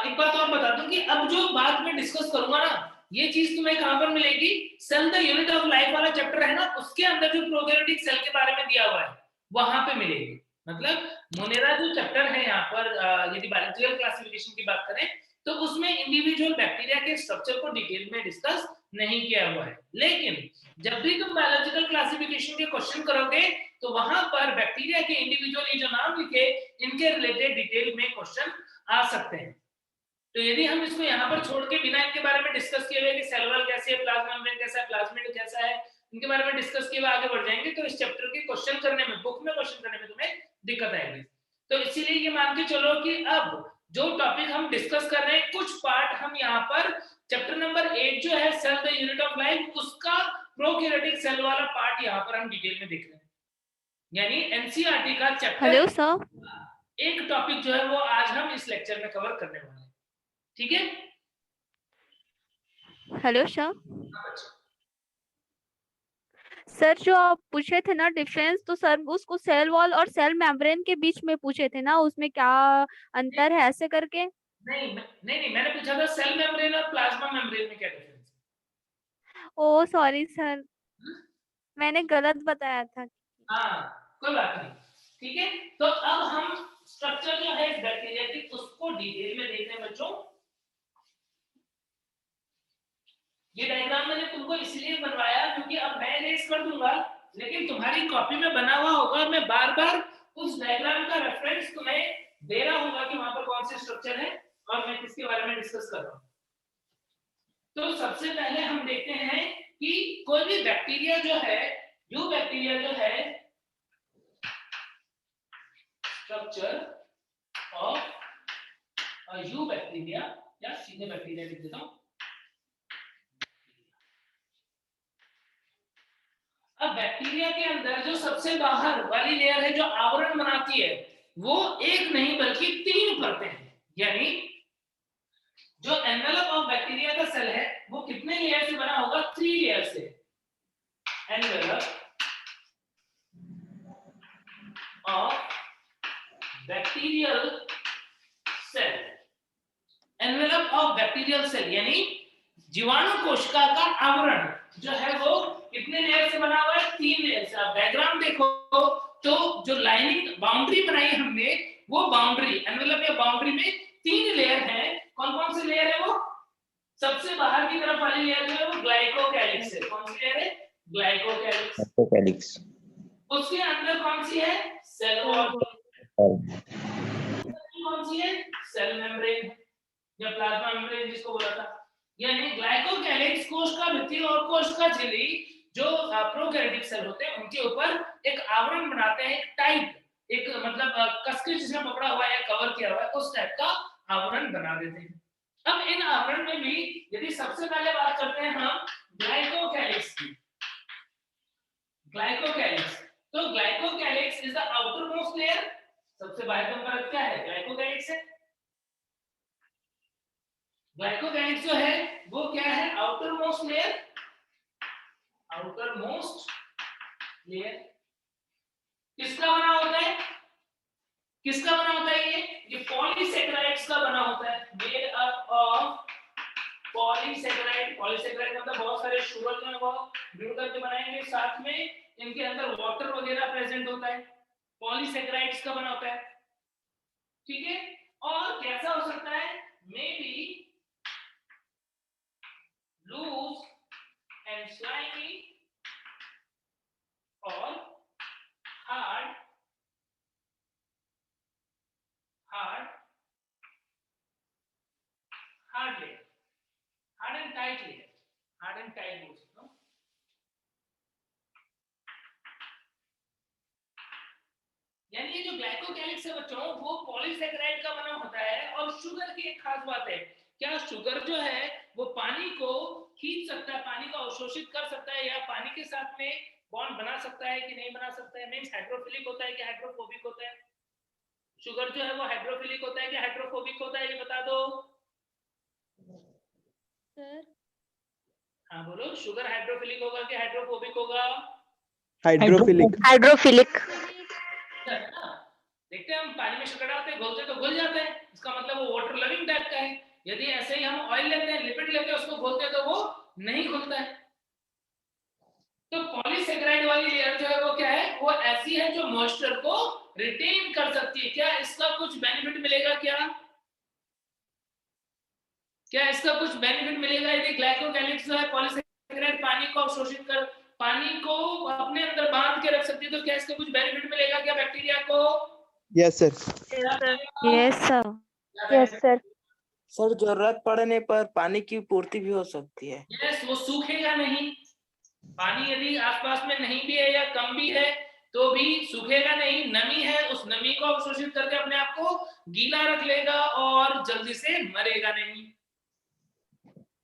एक बात और बता दूं कि अब जो बात मैं डिस्कस करूंगा ना, ये चीज तुम्हें कहां पर मिलेगी? Cell the unit of life वाला चैप्टर है ना, उसके अंदर जो प्रोकैरियोटिक सेल के बारे में दिया हुआ है वहां पे मिलेगी। मतलब मोनेरा जो चैप्टर है यहाँ पर, यदि बायोलॉजिकल क्लासिफिकेशन की बात करें तो उसमें इंडिविजुअल बैक्टीरिया के स्ट्रक्चर को डिटेल में डिस्कस नहीं किया हुआ है। लेकिन जब भी तुम बायोलॉजिकल क्लासिफिकेशन के क्वेश्चन करोगे तो वहां पर बैक्टीरिया के इंडिविजुअली जो नाम लिखे, इनके रिलेटेड डिटेल में क्वेश्चन आ सकते हैं। तो यदि हम इसको यहाँ पर छोड़ के बिना इनके बारे में डिस्कस किए हुए कि सेल वॉल कैसे है, प्लाज्मा मेम्ब्रेन कैसा है, प्लाज्मिड कैसा है, इनके बारे में डिस्कस किए हुए आगे बढ़ जाएंगे तो इस चैप्टर के क्वेश्चन करने में, बुक में क्वेश्चन करने में तुम्हें दिक्कत आएगी। तो इसीलिए ये मान के चलो कि अब जो टॉपिक हम डिस्कस कर रहे हैं, कुछ पार्ट हम यहाँ पर चैप्टर नंबर 8 जो है cell the unit of life, उसका प्रोकैरियोटिक सेल वाला पार्ट यहाँ पर हम डिटेल में देख रहे हैं। यानी एनसीईआरटी का चैप्टर हेलो सर। एक टॉपिक जो है वो आज हम इस लेक्चर में कवर करने वाले हैं। ठीक है, हेलो सर। सर जो आप पूछे थे ना डिफरेंस, तो सर उसको सेल वॉल और सेल मेम्ब्रेन के बीच में पूछे थे ना, उसमें क्या अंतर है ऐसे करके? नहीं, मैंने पूछा था सेल मेम्ब्रेन और प्लाज्मा मेम्ब्रेन में क्या डिफरेंस है। ओ सॉरी सर, मैंने गलत बताया था। हाँ कोई बात नहीं, ठीक है। तो अब हम स्ट्रक्चर जो है बैक्टीरिया की उसको डिटेल में देख रहे हैं बच्चों। ये डायग्राम मैंने तुमको इसलिए बनवाया क्योंकि अब मैं इरेज कर दूंगा, लेकिन तुम्हारी कॉपी में बना हुआ होगा, मैं बार बार उस डायग्राम का रेफरेंस तुम्हें दे रहा होगा कि वहां पर कौन से स्ट्रक्चर है और मैं किसके बारे में डिस्कस कर रहा हूं। तो सबसे पहले हम देखते हैं कि कोई भी बैक्टीरिया जो है, यू बैक्टीरिया जो है, स्ट्रक्चर ऑफ यू बैक्टीरिया, या सीधे बैक्टीरिया लिख देता हूं। अब बैक्टीरिया के अंदर जो सबसे बाहर वाली लेयर है जो आवरण बनाती है, वो एक नहीं बल्कि 3 परतें हैं। यानी जो एनवेलप ऑफ बैक्टीरिया का सेल है वो कितने लेयर से बना होगा? 3 लेयर से। Envelope of bacterial cell, envelope of bacterial cell यानी जीवाणु कोशिका का आवरण जो है वो कितने लेयर से बना हुआ है? 3 लेयर से। आप डायग्राम देखो तो जो लाइनिंग बाउंड्री बनाई हमने, वो बाउंड्री एनवेलप या बाउंड्री में 3 लेयर है। कौन कौन से लेयर है वो? सबसे बाहर की तरफ वाली लेयर जो है वो ग्लाइकोकैलिक्स है। कौन सी लेयर है? ग्लाइकोकैलिक्स। उसके अंदर कौन सी है? Cell wall. कौन सी है? सेल मेम्ब्रेन या प्लाज्मा मेम्ब्रेन जिसको बोला था। यानी ग्लाइकोकैलिक्स कोश का भित्ति और कोश का झिल्ली जो प्रोकैरियोटिक सेल होते हैं उनके ऊपर एक आवरण बनाते हैं, एक टाइप, एक मतलब कसके जिसमें पकड़ा हुआ है, कवर किया हुआ है, उस टाइप का आवरण बना देते हैं। अब इन आवरण में भी यदि सबसे पहले बात करते हैं हम ग्लाइकोकैलिक्स की, ग्लाइकोकैलिक्स, तो glycocalyx is the outer most layer. सबसे बाहर का परत क्या है? ग्लाइकोकैलिक्स है। ग्लाइकोकैलिक्स जो है वो क्या है? Outer most layer. Outer most layer किसका बना होता है? किसका बना होता है? ये पॉलीसेकेराइड्स का बना होता है। Made up of polysaccharide. Polysaccharide मतलब बहुत सारे शुगर जो है वो जुड़ करके बनाएंगे, साथ में इनके अंदर वाटर वगैरह प्रेजेंट होता है, पॉलीसेकेराइड्स का बना होता है, ठीक है। और कैसा हो सकता है, may be loose and slimy और hard layer, hard and tight layer, hard and tight बोल सकता हूं। यानी ये जो ग्लाइकोकैलिक्स है बच्चों, वो पॉलीसेकेराइड का बना होता है। और शुगर की एक खास बात है, क्या शुगर जो है वो पानी को खींच सकता है, पानी को अवशोषित कर सकता है, या पानी के साथ में बॉन्ड बना सकता है कि नहीं बना सकता है। मींस हाइड्रोफिलिक होता है कि हाइड्रोफोबिक होता है। शुगर जो है वो हाइड्रोफिलिक होता है कि हाइड्रोफोबिक होता है, ये बता दो सर। हाँ बोलो, शुगर हाइड्रोफिलिक होगा कि हाइड्रोफोबिक होगा? हाइड्रोफिलिक। हाइड्रोफिलिक। देखते हैं हम पानी में शक्कर डालते हैं, घोलते तो घुल जाता है, इसका मतलब वो वाटर लविंग टाइप का है। यदि ऐसे ही हम ऑयल लेते हैं, लिपिड लेते हैं, उसको घोलते हैं तो वो नहीं घुलता है। तो पॉलीसेकेराइड वाली लेयर जो है वो क्या है, वो ऐसी है जो मॉइस्चर को रिटेन कर सकती है। क्या इसका कुछ बेनिफिट मिलेगा? क्या इसका कुछ बेनिफिट मिलेगा यदि ग्लाइकोकैलिक्स जो है पॉलीसेकेराइड पानी को अवशोषित कर, पानी को अपने अंदर बांध के रख सकती है, तो क्या इसका कुछ बेनिफिट मिलेगा क्या बैक्टीरिया को? Yes sir. Yes sir. Yes sir. Sir जरूरत पड़ने पर पानी की पूर्ति भी हो सकती है। यस, वो सूखेगा नहीं। पानी यदि आसपास में नहीं भी है या कम भी है तो भी सूखेगा नहीं। नमी है, उस नमी को अवशोषित करके अपने आप को गीला रख लेगा और जल्दी से मरेगा नहीं।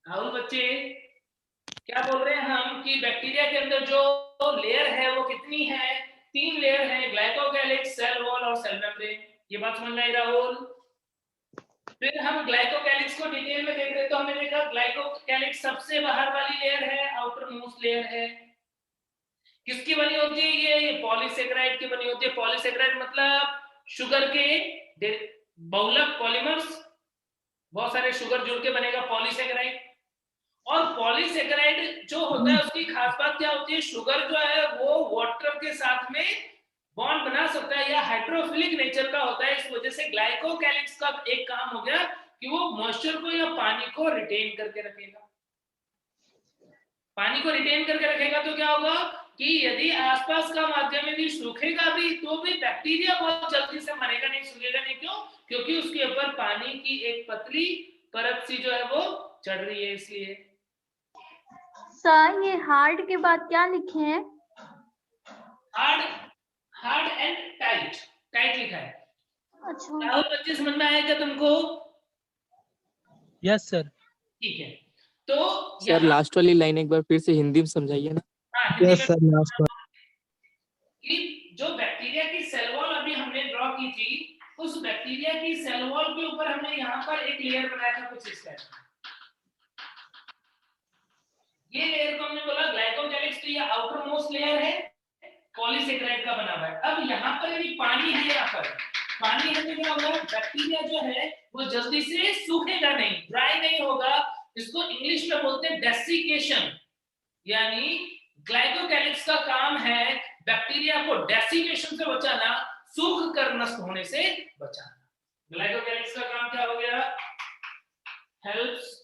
राहुल बच्चे क्या बोल रहे हैं हम कि बैक्टीरिया के अंदर जो लेयर है वो कितनी है? 3 लेयर है, ग्लाइकोकैलिक्स, सेल वॉल और सेल मेम्ब्रेन। ये बात समझ में आई राहुल? फिर हम ग्लाइकोकैलिक्स को डिटेल में देख रहे तो हमने देखा ग्लाइकोकैलिक्स सबसे बाहर वाली लेयर है, आउटर मोस्ट लेयर है। किसकी बनी होती है ये पॉलीसेकेराइड की बनी होती है। पॉलीसेकेराइड मतलब शुगर के बहुलक पॉलीमर्स, बहुत सारे शुगर जुड़ के बनेगा पॉलीसेकेराइड। और पॉलीसेकेराइड जो होता है उसकी खास बात क्या होती है, शुगर जो है वो वाटर के साथ में बॉन्ड बना सकता है या हाइड्रोफिलिक नेचर का होता है। इस वजह से ग्लाइकोकैलिक्स का एक काम हो गया कि वो मॉइस्चर को या पानी को रिटेन करके रखेगा। पानी को रिटेन करके रखेगा तो क्या होगा कि यदि आसपास का माध्यम यदि सूखेगा भी तो भी बैक्टीरिया बहुत जल्दी से मरेगा नहीं, सूखेगा नहीं। क्यों? क्योंकि उसके ऊपर पानी की एक पतली परत सी जो है वो चढ़ रही है, इसलिए। सर ये हार्ड के बाद क्या लिखे हैं? हार्ड एंड टाइट, टाइट लिखा है। अच्छा राहुल बच्चे समझ में आया क्या तुमको? Yes sir. ठीक है, तो सर लास्ट वाली लाइन एक बार फिर से हिंदी में समझाइए ना। Yes sir, last one. कि जो बैक्टीरिया की सेल वॉल अभी हमने ड्रॉ की थी, उस बैक्टीरिया की सेल वॉल के ऊपर हमने यहाँ पर एक लेयर बनाया था कुछ इस तरह। ये लेयर को हमने बोला ग्लाइकोकैलिक्स, तो ये आउटर मोस्ट लेयर है, पॉलीसेकेराइड का बना हुआ है। अब यहाँ पर यदि पानी है, यहाँ पर पानी है तो क्या होगा, बैक्टीरिया जो है वो जल्दी से सूखेगा नहीं, ड्राई नहीं होगा। इसको इंग्लिश में बोलते हैं डेसिकेशन। यानी ग्लाइकोकैलिक्स का काम है बैक्टीरिया को डेसिकेशन से बचाना, सूख कर नष्ट होने से बचाना। ग्लाइकोकैलिक्स का काम क्या हो गया? हेल्प्स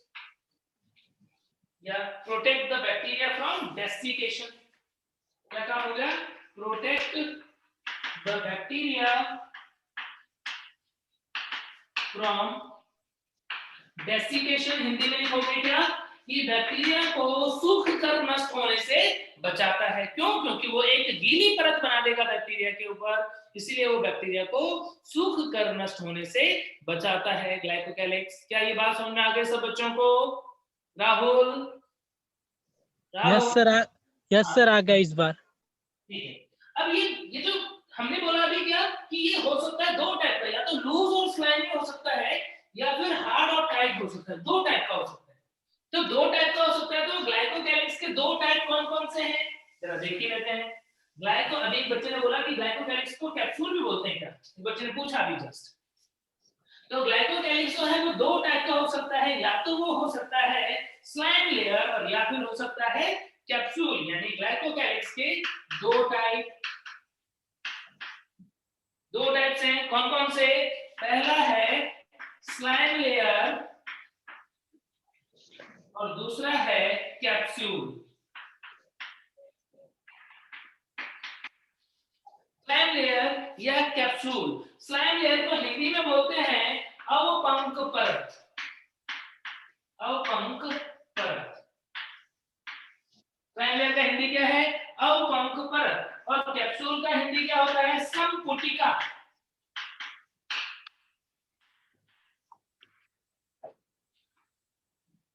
या protect the bacteria from desiccation. क्या काम हो गया? Protect the bacteria from desiccation. Hindi में लिखोगे क्या कि बैक्टीरिया को सूख कर नष्ट होने से बचाता है। क्यों? क्योंकि वो एक गीली परत बना देगा बैक्टीरिया के ऊपर, इसीलिए वो बैक्टीरिया को सूख कर नष्ट होने से बचाता है ग्लाइकोकैलिक्स। क्या ये बात समझ में आ गई सब बच्चों को? राहुल? यस सर आ गया इस बार। ठीक है, अब ये जो हमने बोला अभी क्या कि ये हो सकता है 2 टाइप का, या तो लूज और स्लाइमी हो सकता है या फिर हार्ड और टाइट हो सकता है। 2 टाइप का हो सकता है। तो 2 टाइप का हो सकता है, तो ग्लाइकोकैलिक्स के 2 टाइप कौन कौन से हैं जरा देख ही लेते हैं। ग्लाइको, अभी एक बच्चे ने बोला कि ग्लाइकोकैलिक्स को कैप्सूल भी बोलते हैं क्या, एक बच्चे ने पूछा अभी जस्ट। तो ग्लाइकोकैलिक्स जो है वो 2 टाइप का हो सकता है, या तो वो हो सकता है स्लाइम लेयर और या फिर हो सकता है कैप्सूल। यानी ग्लाइकोकैलिक्स के दो टाइप्स हैं। कौन कौन से? पहला है स्लाइम लेयर और दूसरा है कैप्सूल। स्लाइम लेयर या कैप्सूल। स्लाइम लेयर को हिंदी में बोलते हैं अवपंक परत। अवपंक परत। स्लाइम लेयर का हिंदी क्या है? अवपंक परत। और कैप्सूल का हिंदी क्या होता है? संपुटिका।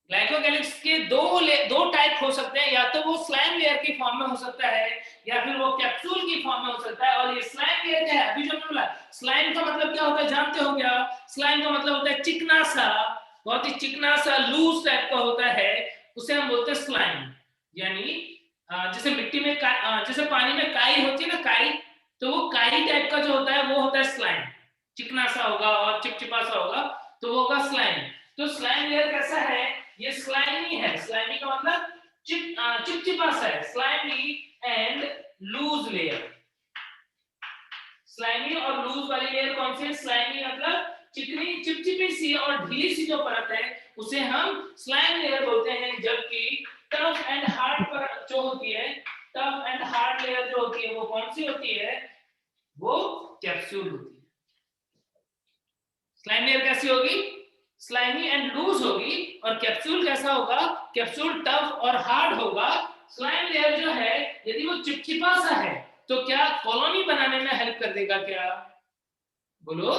ग्लाइकोकैलिक्स के दो टाइप हो सकते हैं, या तो वो स्लाइम लेयर की फॉर्म में हो सकता है या फिर वो कैप्सूल की फॉर्म में हो सकता है। और ये स्लाइम लेयर क्या है? अभी जो मैंने बोला, स्लाइम का मतलब क्या होता है जानते हो क्या? स्लाइम का मतलब होता है चिकना सा, बहुत ही चिकना सा लूज टाइप का होता है, उसे हम बोलते हैं स्लाइम। यानी जैसे मिट्टी में जैसे पानी में काई होती है ना, काई, तो वो काई टाइप का जो होता है वो होता है स्लाइम। चिकना सा होगा और चिपचिपा सा होगा तो वो होगा स्लाइम। तो स्लाइम लेयर कैसा है? ये स्लाइमी है। स्लाइमी का मतलब चिपचिपा सा है। Slimy and loose layer. Slimy और लूज वाली लेयर कौन सी है? स्लाइमी मतलब चिकनी चिपचिपी सी और ढीली सी जो परत है उसे हम स्लाइम लेयर बोलते हैं। जबकि टफ एंड हार्ड परत जो होती है, टफ एंड हार्ड लेयर जो होती है वो कौन सी होती है? वो कैप्सूल होती है। स्लाइम लेयर कैसी होगी? स्लाइमी एंड लूज होगी। और कैप्सूल कैसा होगा? कैप्सूल टफ और हार्ड होगा। स्लाइम लेयर जो है यदि वो चिपचिपा सा है तो क्या कॉलोनी बनाने में हेल्प कर देगा क्या? बोलो।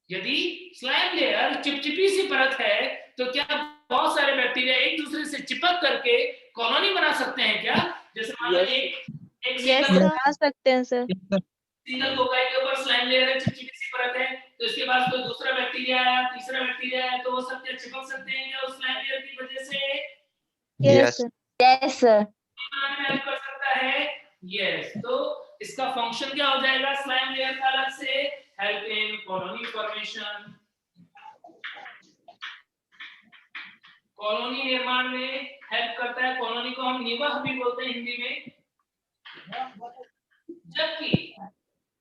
यदि स्लाइम लेयर चिपचिपी सी परत है तो क्या बहुत सारे बैक्टीरिया एक दूसरे से चिपक करके कॉलोनी बना सकते हैं क्या? जैसे मान लो एक बना सकते हैं सर। सिंगल कोकाई के ऊपर स्लाइम लेयर है, चिपचिपी सी परत है, तो इसके बाद कोई दूसरा बैक्टीरिया आया, तीसरा बैक्टीरिया आया, तो वो सब क्या चिपक सकते हैं क्या उस स्लाइम लेयर की वजह से? Yes sir. हेल्प कर सकता है। यस। तो इसका फंक्शन क्या हो जाएगा स्लाइम लेयर का अलग से? Help in colony formation, colony निर्माण में हेल्प करता है। कॉलोनी को हम निवाह भी बोलते हैं हिंदी में। जबकि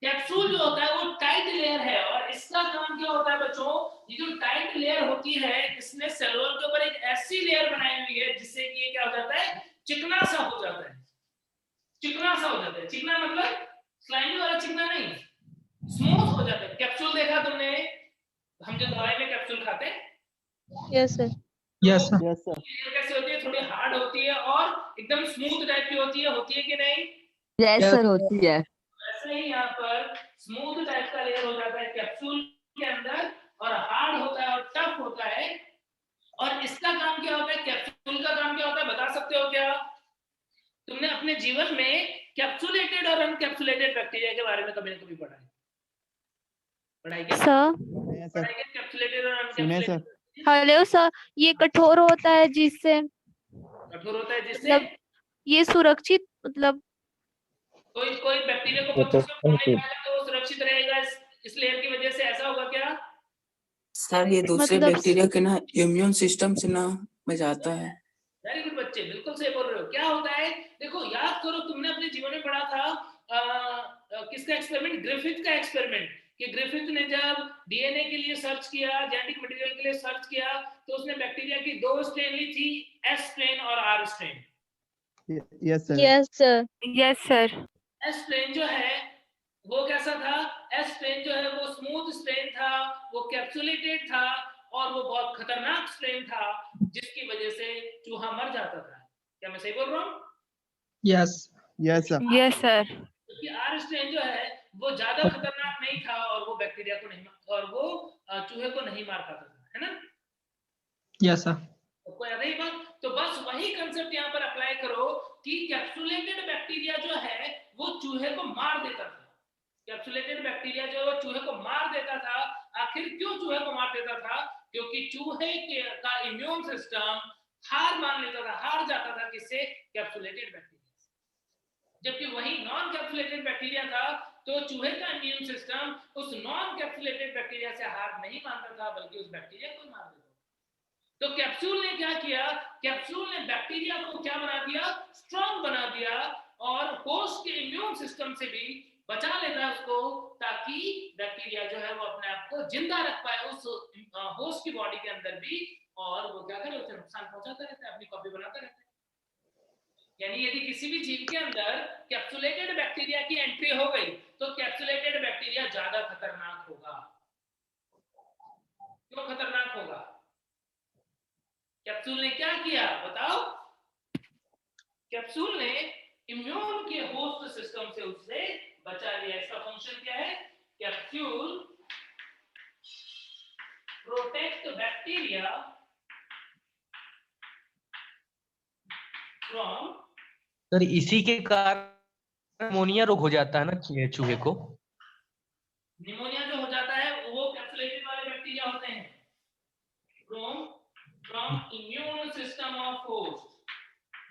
कैप्सूल जो होता है वो टाइट लेयर है और इसका काम क्या होता है बच्चों? ये जो टाइट लेयर होती है इसने सेलुलोज के ऊपर एक ऐसी लेयर बनाई हुई है जिससे कि ये क्या हो जाता है? चिकना सा हो जाता है। चिकना सा हो जाता है। चिकना मतलब स्लाइमी वाला चिकना नहीं, स्मूथ हो जाता है। कैप्सूल देखा तुमने? हम जो दवाई में कैप्सूल खाते हैं। Yes sir. Yes yes sir. ये कैसे होती है? थोड़ी हार्ड होती है और एकदम स्मूथ टाइप की होती है कि नहीं? यस सर होती है। वैसे ही यहाँ पर स्मूथ टाइप का लेयर हो जाता है कैप्सूल के अंदर और हार्ड होता है और टफ होता है। और इसका काम क्या होता है? कैप्सूल का काम क्या होता है बता सकते हो क्या? तुमने अपने जीवन में कैप्सुलेटेड और अनकैप्सुलेटेड बैक्टीरिया के बारे में कभी ना कभी पढ़ा है? पढ़ाई क्या सर कैप्सुलेटेड और अनकैप्सुलेटेड? हेलो सर, ये कठोर होता है जिससे कठोर होता है जिससे मतलब ये सुरक्षित मतलब कोई बैक्टीरिया को पत्थर से फोड़ने वाला तो वो सुरक्षित रहेगा इस लेयर की वजह से, ऐसा होगा क्या? सर ये दूसरे मतलब बैक्टीरिया के ना इम्यून सिस्टम से ना में जाता है। वेरी गुड बच्चे, बिल्कुल सही बोल रहे हो। क्या होता है देखो, याद करो तुमने अपने जीवन में पढ़ा था किसका एक्सपेरिमेंट? ग्रिफिथ का एक्सपेरिमेंट। कि ग्रिफिथ ने जब डीएनए के लिए सर्च किया, जेनेटिक मटेरियल के लिए सर्च किया, तो उसने बैक्टीरिया की 2 स्ट्रेन ली थी, एस स्ट्रेन और R strain. Yes sir. Yes sir. Yes sir. S strain जो है वो कैसा था? एस स्ट्रेन जो है वो स्मूथ स्ट्रेन था, वो कैप्सुलेटेड था और वो बहुत खतरनाक स्ट्रेन था जिसकी वजह से चूहा मर जाता था। क्या मैं सही बोल रहा हूँ? Yes yes sir. Yes sir. क्योंकि आर स्ट्रेन जो है वो ज्यादा खतरनाक नहीं था और वो बैक्टीरिया को नहीं और वो चूहे को नहीं मार पाता था, है ना? Yes sir. आपको याद है ये बात? तो बस वही कंसेप्ट यहाँ पर अप्लाई करो कि कैप्सुलेटेड बैक्टीरिया जो है वो चूहे को मार देता था। कैप्सुलेटेड बैक्टीरिया जो है वो चूहे को मार देता था। आखिर क्यों चूहे को मार देता था? क्योंकि चूहे का इम्यून सिस्टम हार मान लेता था, हार जाता था किससे? Capsulated bacteria. जबकि वही नॉन कैप्सुलेटेड बैक्टीरिया था तो चूहे का इम्यून सिस्टम उस नॉन कैप्सुलेटेड बैक्टीरिया से हार नहीं मानता था बल्कि उस बैक्टीरिया को मार देता था। तो कैप्सूल ने क्या किया? कैप्सूल ने बैक्टीरिया को क्या बना दिया? स्ट्रॉन्ग बना दिया। और होस्ट के इम्यून सिस्टम से भी बचा लेता है उसको, ताकि बैक्टीरिया जो है वो अपने आप को जिंदा रख पाए उस होस्ट की बॉडी के अंदर भी, और वो क्या करे, उसे नुकसान पहुंचाता रहता है, अपनी कॉपी बनाता रहता है। यानी यदि किसी भी जीव के अंदर कैप्सुलेटेड बैक्टीरिया की एंट्री हो गई तो कैप्सुलेटेड बैक्टीरिया ज्यादा खतरनाक होगा। क्यों खतरनाक होगा? कैप्सूल ने क्या किया बताओ? कैप्सूल ने इम्यून के होस्ट सिस्टम से उससे बचा लिया। इसका फंक्शन क्या है? Capsule protect bacteria from. Sir इसी के कारण निमोनिया रोग हो जाता है ना चूहे को। निमोनिया जो हो जाता है वो कैप्सुलेटेड वाले बैक्टीरिया होते हैं। From immune system of host,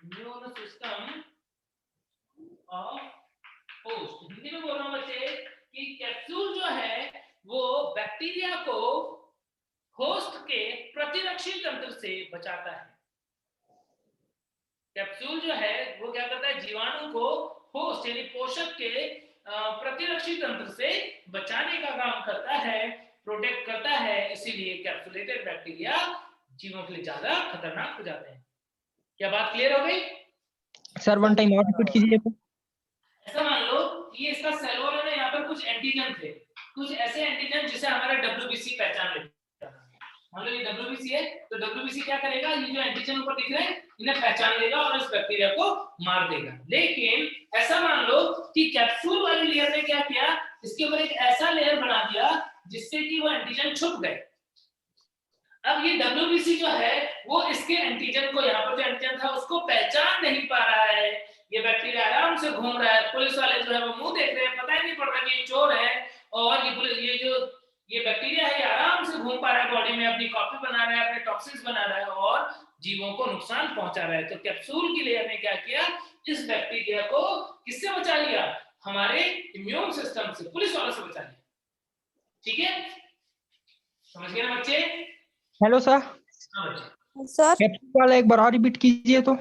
immune system of host. Hindi में बोल रहा हूं बच्चे कि कैप्सूल जो है वो बैक्टीरिया को होस्ट के प्रतिरक्षी तंत्र से बचाता है। कैप्सूल जो है वो क्या करता है? जीवाणु को होस्ट यानी पोषक के प्रतिरक्षी तंत्र से बचाने का काम करता है, प्रोटेक्ट करता है। इसीलिए कैप्सुलेटेड बैक्टीरिया जीवों के लिए ज्यादा खतरनाक हो जाते हैं। क्या बात क्लियर हो गई? सर वन टाइम और रिपीट कीजिए। ऐसा मान लो ये इसका सेल वॉल है ना, यहाँ पर कुछ एंटीजन थे, कुछ ऐसे एंटीजन जिसे हमारा WBC पहचान लेता है। मान लो ये WBC है तो WBC क्या करेगा? ये जो एंटीजन ऊपर दिख रहे हैं इन्हें पहचान लेगा और इस बैक्टीरिया को मार देगा। लेकिन ऐसा मान लो कि कैप्सूल वाली लेयर ने क्या किया? इसके ऊपर एक ऐसा लेयर बना दिया जिससे कि वो एंटीजन छुप गए। अब ये WBC जो है वो इसके एंटीजन को, यहाँ पर जो एंटीजन था उसको पहचान नहीं पा रहा है। ये बैक्टीरिया आराम से घूम रहा है, पुलिस वाले जो है वो मुंह देख रहे हैं, पता ही नहीं पड़ रहा कि ये चोर है, और ये बैक्टीरिया है ये आराम से घूम पा रहा है बॉडी में, अपनी कॉपी बना रहा है, अपने टॉक्सिन्स बना रहा है और जीवों को नुकसान पहुंचा रहा है। तो कैप्सूल की लेयर ने क्या किया? इस बैक्टीरिया को किससे बचा लिया? हमारे इम्यून सिस्टम से, पुलिस वालों से बचा लिया। ठीक है, समझ गए ना बच्चे? Hello sir. हाँ बच्चे। सर कैप्सूल वाला एक बार और रिपीट कीजिए तो।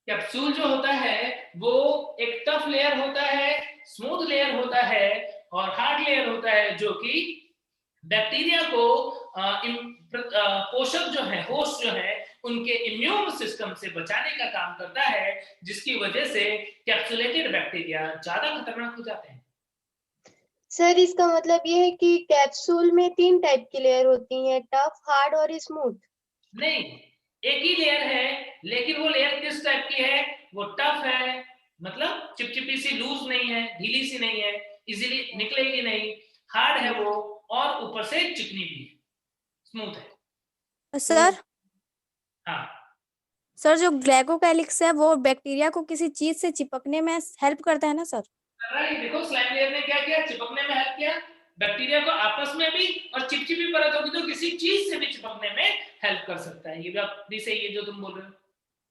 कैप्सूल जो होता है वो एक टफ लेयर होता है, स्मूथ लेयर होता है और हार्ड लेयर होता है, जो कि बैक्टीरिया को पोषक जो है, होस्ट जो है, उनके इम्यून सिस्टम से बचाने का काम करता है, जिसकी वजह से कैप्सुलेटेड बैक्टीरिया ज्यादा खतरनाक हो जाते हैं। सर इसका मतलब ये है कि कैप्सूल में 3 टाइप की लेयर होती हैं, टफ, हार्ड और स्मूथ? नहीं, एक ही लेयर है, लेकिन वो लेयर किस टाइप की है? वो टफ है, मतलब चिपचिपी सी, लूज नहीं है, ढीली सी नहीं है, इजीली निकलेगी नहीं। हार्ड है वो, और ऊपर से चिकनी भी है, स्मूथ है। सर हाँ सर, जो ग्लाइकोकैलिक्स है वो बैक्टीरिया को किसी चीज से चिपकने में हेल्प करता है ना सर? देखो स्लाइम लेयर ने क्या किया? चिपकने में हेल्प किया बैक्टीरिया को, आपस में भी, और चिपचिपी परत होगी तो किसी चीज से भी चिपकने में हेल्प कर सकता है। ये भी अपनी सही है जो तुम बोल रहे हो।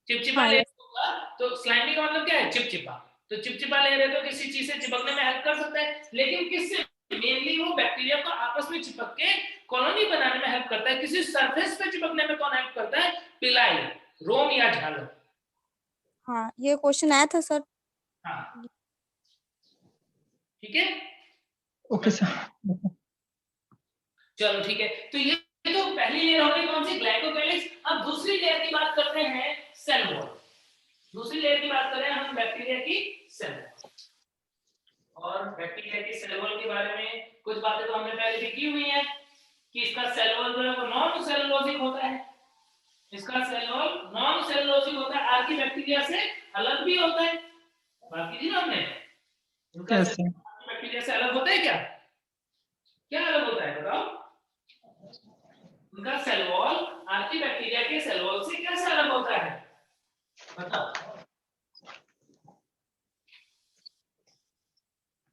चिपचिपा लेयर होगा तो स्लाइमी का मतलब क्या है? चिपचिपा। तो चिपचिपा लेयर है तो किसी चीज से चिपकने में हेल्प कर सकता है, लेकिन किससे? मेनली वो बैक्टीरिया को आपस में चिपक के कॉलोनी बनाने में हेल्प करता है। किसी सरफेस पे चिपकने में कौन हेल्प करता है? पिलाई, रोम या झालर। हाँ, ये क्वेश्चन आया था सर। हाँ ठीक है, ओके सर। चलो ठीक है। तो ये तो पहली लेयर होगी कौन सी? ग्लाइकोकैलिक्स। अब दूसरी लेयर की बात करते हैं, सेल वॉल। दूसरी लेयर की बात करें हम बैक्टीरिया की सेल वॉल। और बैक्टीरिया की सेल वॉल के बारे में कुछ बातें तो हमने पहले भी की हुई है कि इसका सेल वॉल जो है वो नॉन सेलुलोजिक होता है। इसका सेल वॉल नॉन सेलुलोजिक होता है, आर्की बैक्टीरिया से अलग भी होता है। बात की थी ना हमने, इनका बैक्टीरिया से अलग होता है क्या? क्या अलग होता है बताओ? उनका सेल वॉल आर्की बैक्टीरिया के सेल वॉल से कैसे अलग होता है बताओ,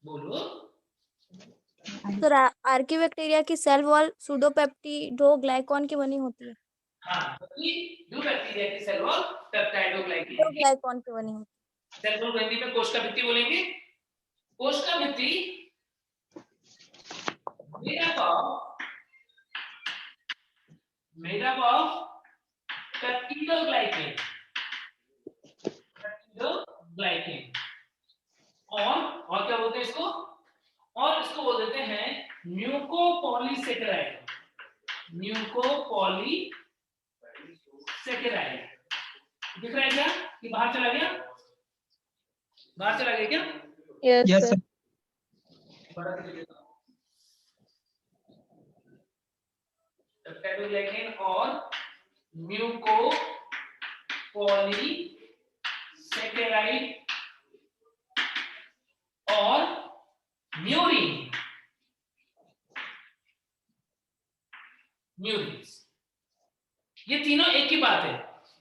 बोलो। सर, आर्की बैक्टीरिया की सेल वॉल सूडोपेप्टिडोग्लाइकॉन की बनी होती है। हाँ, जो बैक्टीरिया की सेल वॉल पेप्टाइडोग्लाइकन की बनी होती है। सेल वॉल हिंदी में कोशिका भित्ति बोलेंगे। कोशिका भित्ति made up of peptidoglycan. और क्या बोलते हैं इसको, और इसको बोल देते हैं म्यूकोपॉलीसेकेराइड। म्यूकोपॉलीसेकेराइड दिख रहा है क्या कि बाहर चला गया, बाहर चला गया क्या? Yes sir. पेप्टाइडोग्लाइकेन और म्यूकोपॉलीसेकेराइड और म्यूरिन, ये तीनों एक ही बात है।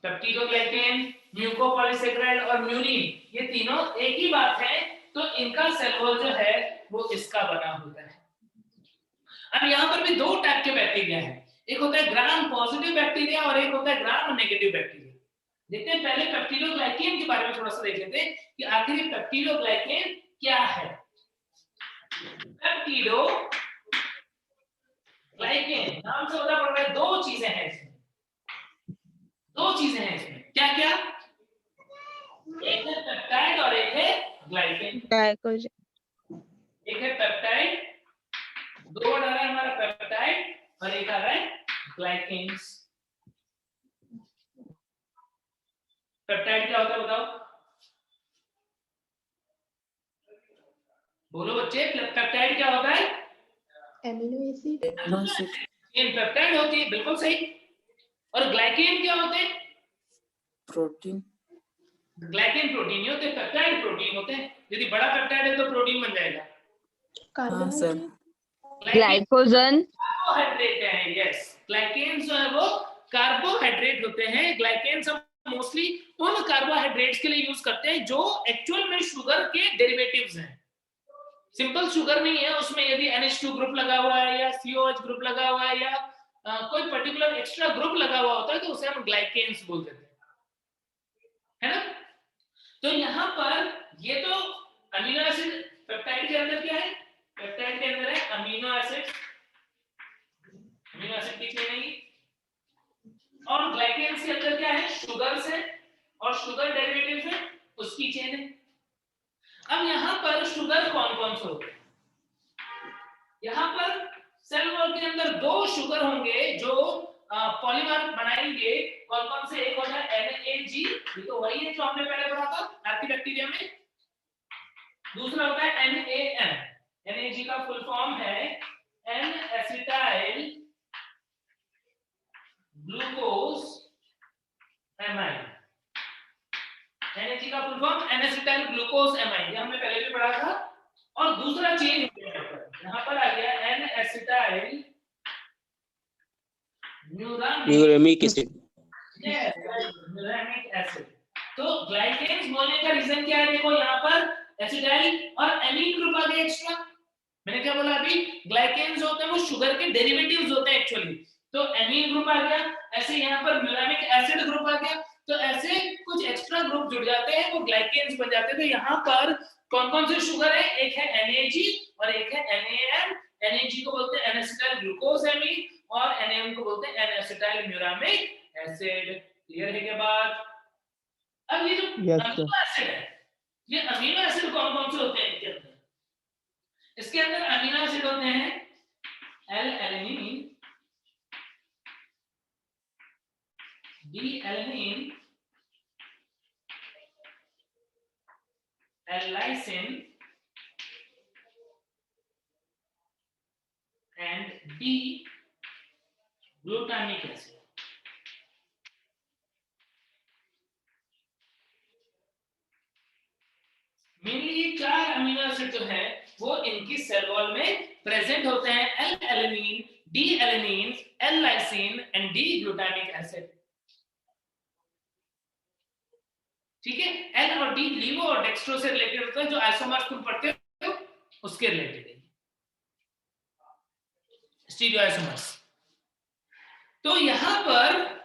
पेप्टिडोग्लाइकेन, म्यूकोपॉलीसेकेराइड और म्यूरिन ये तीनों एक ही बात है। तो इनका सेल वॉल जो है वो इसका बना होता है। अब यहाँ पर भी दो टाइप के बैक्टीरिया हैं, एक होता है ग्राम पॉजिटिव बैक्टीरिया और एक होता है ग्राम नेगेटिव बैक्टीरिया। देखते हैं पहले पेप्टिडोग्लाइकेन के बारे में थोड़ा सा देख लेते हैं कि आखिर ये पेप्टिडोग्लाइकेन क्या है। पेप्टिडोग्लाइकेन नाम से पता पड़ रहा है दो चीजें हैं इसमें, क्या क्या, एक है पेप्टाइड और एक है ग्लाइकेन। एक है पेप्टाइड, दो वर्ड आ रहा है हमारा पेप्टाइड और एक आ रहा है ग्लाइकेन्स। पेप्टाइड क्या होता है बताओ, बोलो बच्चे, पेप्टाइड क्या होता है? Amino acid. पेप्टाइड होती है, बिल्कुल सही। और ग्लाइकेन क्या होते हैं? प्रोटीन। ग्लाइकेन प्रोटीन नहीं होते, पेप्टाइड प्रोटीन होते हैं। यदि बड़ा पेप्टाइड है तो प्रोटीन बन जाएगा। हाँ सर। ग्लाइकोजन कार्बोहाइड्रेट है, यस। ग्लाइकेन जो है वो कार्बोहाइड्रेट होते हैं। ग्लाइकेन सब मोस्टली उन कार्बोहाइड्रेट्स के लिए यूज करते हैं जो एक्चुअल में शुगर के डेरिवेटिव्स हैं। सिंपल शुगर नहीं है, उसमें यदि NH2 ग्रुप लगा हुआ है या COH ग्रुप लगा हुआ है या कोई पर्टिकुलर एक्स्ट्रा ग्रुप लगा हुआ होता है तो उसे हम ग्लाइकेन्स बोल देते हैं, है ना। तो यहाँ पर ये तो अमीनो एसिड, पेप्टाइड के अंदर क्या है? पेप्टाइड के अंदर है अमीनो एसिड, अमीनो एसिड की चेन है। और ग्लाइकेन्स के अंदर क्या है? शुगर्स है और शुगर डेरिवेटिव्स है, उसकी चेन है। अब यहाँ पर शुगर कौन कौन से होते हैं? यहाँ पर सेल वॉल के अंदर दो शुगर होंगे जो पॉलीमर बनाएंगे। कौन कौन से? एक होता है NAG, ये तो वही है जो हमने पहले पढ़ा था आर्किबैक्टीरिया में। दूसरा होता है NAN। NAG का फुल फॉर्म है N acetyl glucose amide. NAG का full form N acetyl glucose amide, ये हमने पहले भी पढ़ा था। और दूसरा चेन यहाँ पर आ गया N acetyl muramic acid. Muramic acid. तो ग्लाइकेन्स बोलने का रीजन क्या है? देखो यहाँ पर एसिटाइल और एमीन ग्रुप आ गया एक्स्ट्रा। मैंने क्या बोला अभी? ग्लाइकेन्स होते हैं वो शुगर के डेरिवेटिव्स होते हैं एक्चुअली, तो एमीन ग्रुप आ गया। ऐसे यहाँ पर म्यूरामिक एसिड ग्रुप आ गया, तो ऐसे कुछ एक्स्ट्रा ग्रुप जुड़ जाते हैं, वो ग्लाइकेन्स बन जाते हैं। तो यहाँ पर कौन कौन से शुगर है? एक है NAG और एक है NAN। NAG को बोलते हैं N एसिटाइल ग्लूकोज एमीन और NAN को बोलते हैं N acetyl muramic acid. Clear है क्या बात? अब ये जो अमीनो एसिड है, ये अमीनो एसिड कौन कौन से होते हैं इनके अंदर? इसके अंदर अमीनो एसिड होते हैं L-alanine, D-alanine, L-lysine and D-glutamic acid। Mainly ये चार अमीनो एसिड जो है वो इनकी सेल वॉल में प्रेजेंट होते हैं। L-alanine, D-alanine, L-lysine and D-glutamic acid। ठीक है, L और D लीवो और डेक्स्ट्रो से रिलेटेड होता है, जो आइसोमर्स तुम पढ़ते हो उसके रिलेटेड है, स्टीरियो आइसोमर्स। तो यहाँ पर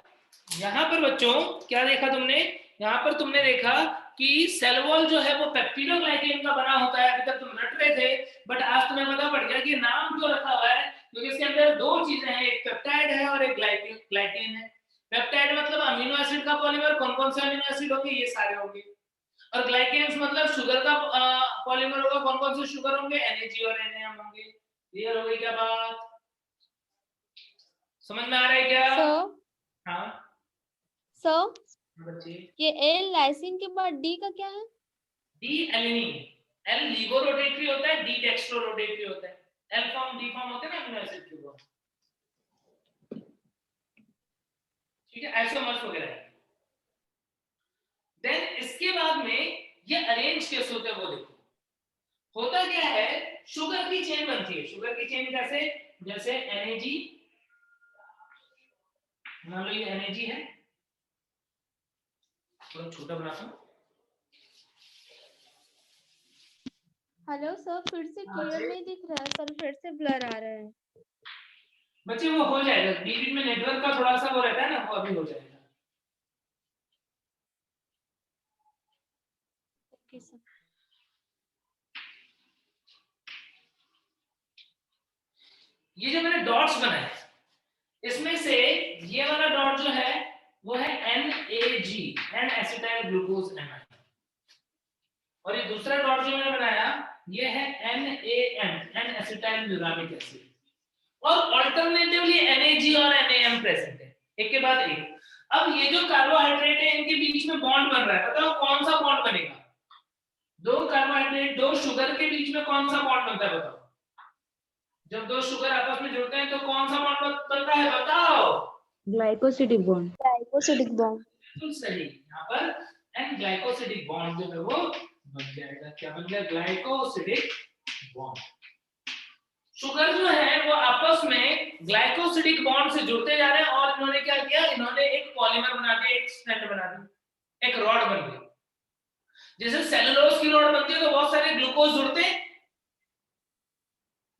बच्चों क्या देखा तुमने? यहाँ पर तुमने देखा कि सेल वॉल जो है वो पेप्टिडोग्लाइकेन का बना होता है। अभी तक तुम रट रहे थे, बट आज तुम्हें पता पड़ गया कि नाम क्यों रखा हुआ है, क्योंकि इसके अंदर दो चीजें हैं, एक पेप्टाइड है और एक ग्लाइकेन है। पेप्टाइड मतलब अमीनो एसिड का पॉलीमर। कौन कौन से अमीनो एसिड होंगे? ये सारे होंगे। और ग्लाइकेन्स मतलब शुगर का पॉलीमर होगा। कौन कौन से शुगर होंगे? NAG और NAM होंगे। क्लियर हो गई क्या बात? समझ में आ रहा है क्या? हाँ सर बच्चे, ये एल लाइसिन के बाद डी का क्या है? D alanine. L levo rotatory होता है, डी डेक्स्ट्रो रोटेटरी होता है। एल फॉर्म डी फॉर्म होते हैं ना अमीनो एसिड के वो, ठीक है, आइसोमर्स वगैरह। देन इसके बाद में ये अरेंज कैसे होते हैं वो देखो। होता क्या है, शुगर की चेन बनती है। शुगर की चेन कैसे? जैसे NAG, मान लो ये NAG है, थोड़ा छोटा बनाता हूं। हेलो सर, फिर से क्लियर नहीं दिख रहा है सर, फिर से ब्लर आ रहा है। बच्चे वो हो जाएगा, बीच में नेटवर्क का थोड़ा सा वो रहता है ना, वो अभी हो जाएगा। Okay sir. ये जो मैंने डॉट्स बनाए, इसमें से ये वाला डॉट जो है वो है NAG, N acetyl glucose amide, और ये दूसरा डॉट जो मैंने बनाया ये है NAM, N acetyl neuraminic acid. और अल्टरनेटिवली NAG और NAM प्रेजेंट है, एक के बाद एक। अब ये जो कार्बोहाइड्रेट है इनके बीच में बॉन्ड बन रहा है, बताओ कौन सा बॉन्ड बनेगा? दो कार्बोहाइड्रेट, दो शुगर के बीच में कौन सा बॉन्ड बनता है बताओ? जब दो शुगर आपस में जुड़ते हैं तो कौन सा बॉन्ड बनता है बताओ? Glycosidic bond. Glycosidic bond. बिल्कुल सही। यहाँ पर एन ग्लाइकोसिडिक बॉन्ड जो है वो बन जाएगा। क्या बन गया? Glycosidic bond. शुगर जो है वो आपस में ग्लाइकोसिडिक बॉन्ड से जुड़ते जा रहे हैं, और इन्होंने क्या किया? इन्होंने एक पॉलीमर बना दिया, एक स्ट्रैंड बना दी, एक रॉड बन गई। जैसे सेलुलोज की रॉड बनती है तो बहुत सारे ग्लूकोज जुड़ते हैं,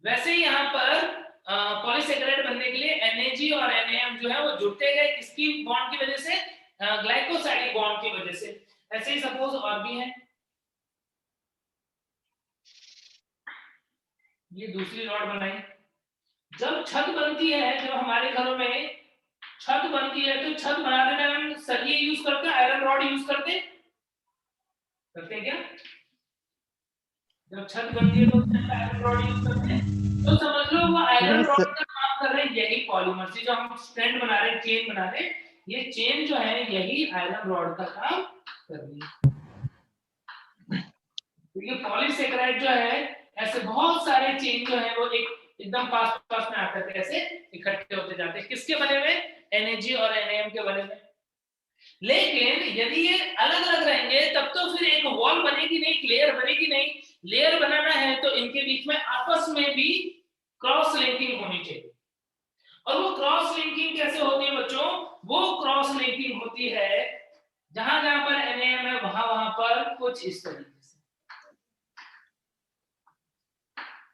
वैसे ही यहाँ पर पॉलीसेकेराइड बनने के लिए NAG और NAM जो है वो जुड़ते गए, किसकी बॉन्ड की वजह से? ग्लाइकोसाइडिक बॉन्ड की वजह से। ऐसे ही सपोज और भी है, ये दूसरी रॉड बनाई। जब छत बनती है, जब हमारे घरों में छत बनती है तो छत बनाने में हम सरिये यूज करते हैं, आयरन रॉड यूज करते हैं क्या? जब छत बनती है तो आयरन रॉड यूज करते हैं, तो समझ लो वो आयरन रॉड का काम कर रहे हैं यही पॉलीमर से। जो हम स्ट्रैंड बना रहे हैं, चेन बना रहे हैं, ये चेन जो है यही आयरन रॉड का काम कर रही है। क्योंकि पॉलीसेकेराइड जो है ऐसे बहुत सारे चेन जो है वो एकदम पास पास में आकर के ऐसे इकट्ठे होते जाते हैं। किसके बने हुए? NAG और NAM के बने हुए। लेकिन यदि ये अलग अलग रहेंगे तब तो फिर एक वॉल बनेगी नहीं, लेयर बनेगी नहीं। लेयर बनाना है तो इनके बीच में आपस में भी क्रॉस लिंकिंग होनी चाहिए। और वो क्रॉस लिंकिंग कैसे होती है बच्चों? वो क्रॉस लिंकिंग होती है जहां जहां पर NAM है वहां पर कुछ इस तरीके से,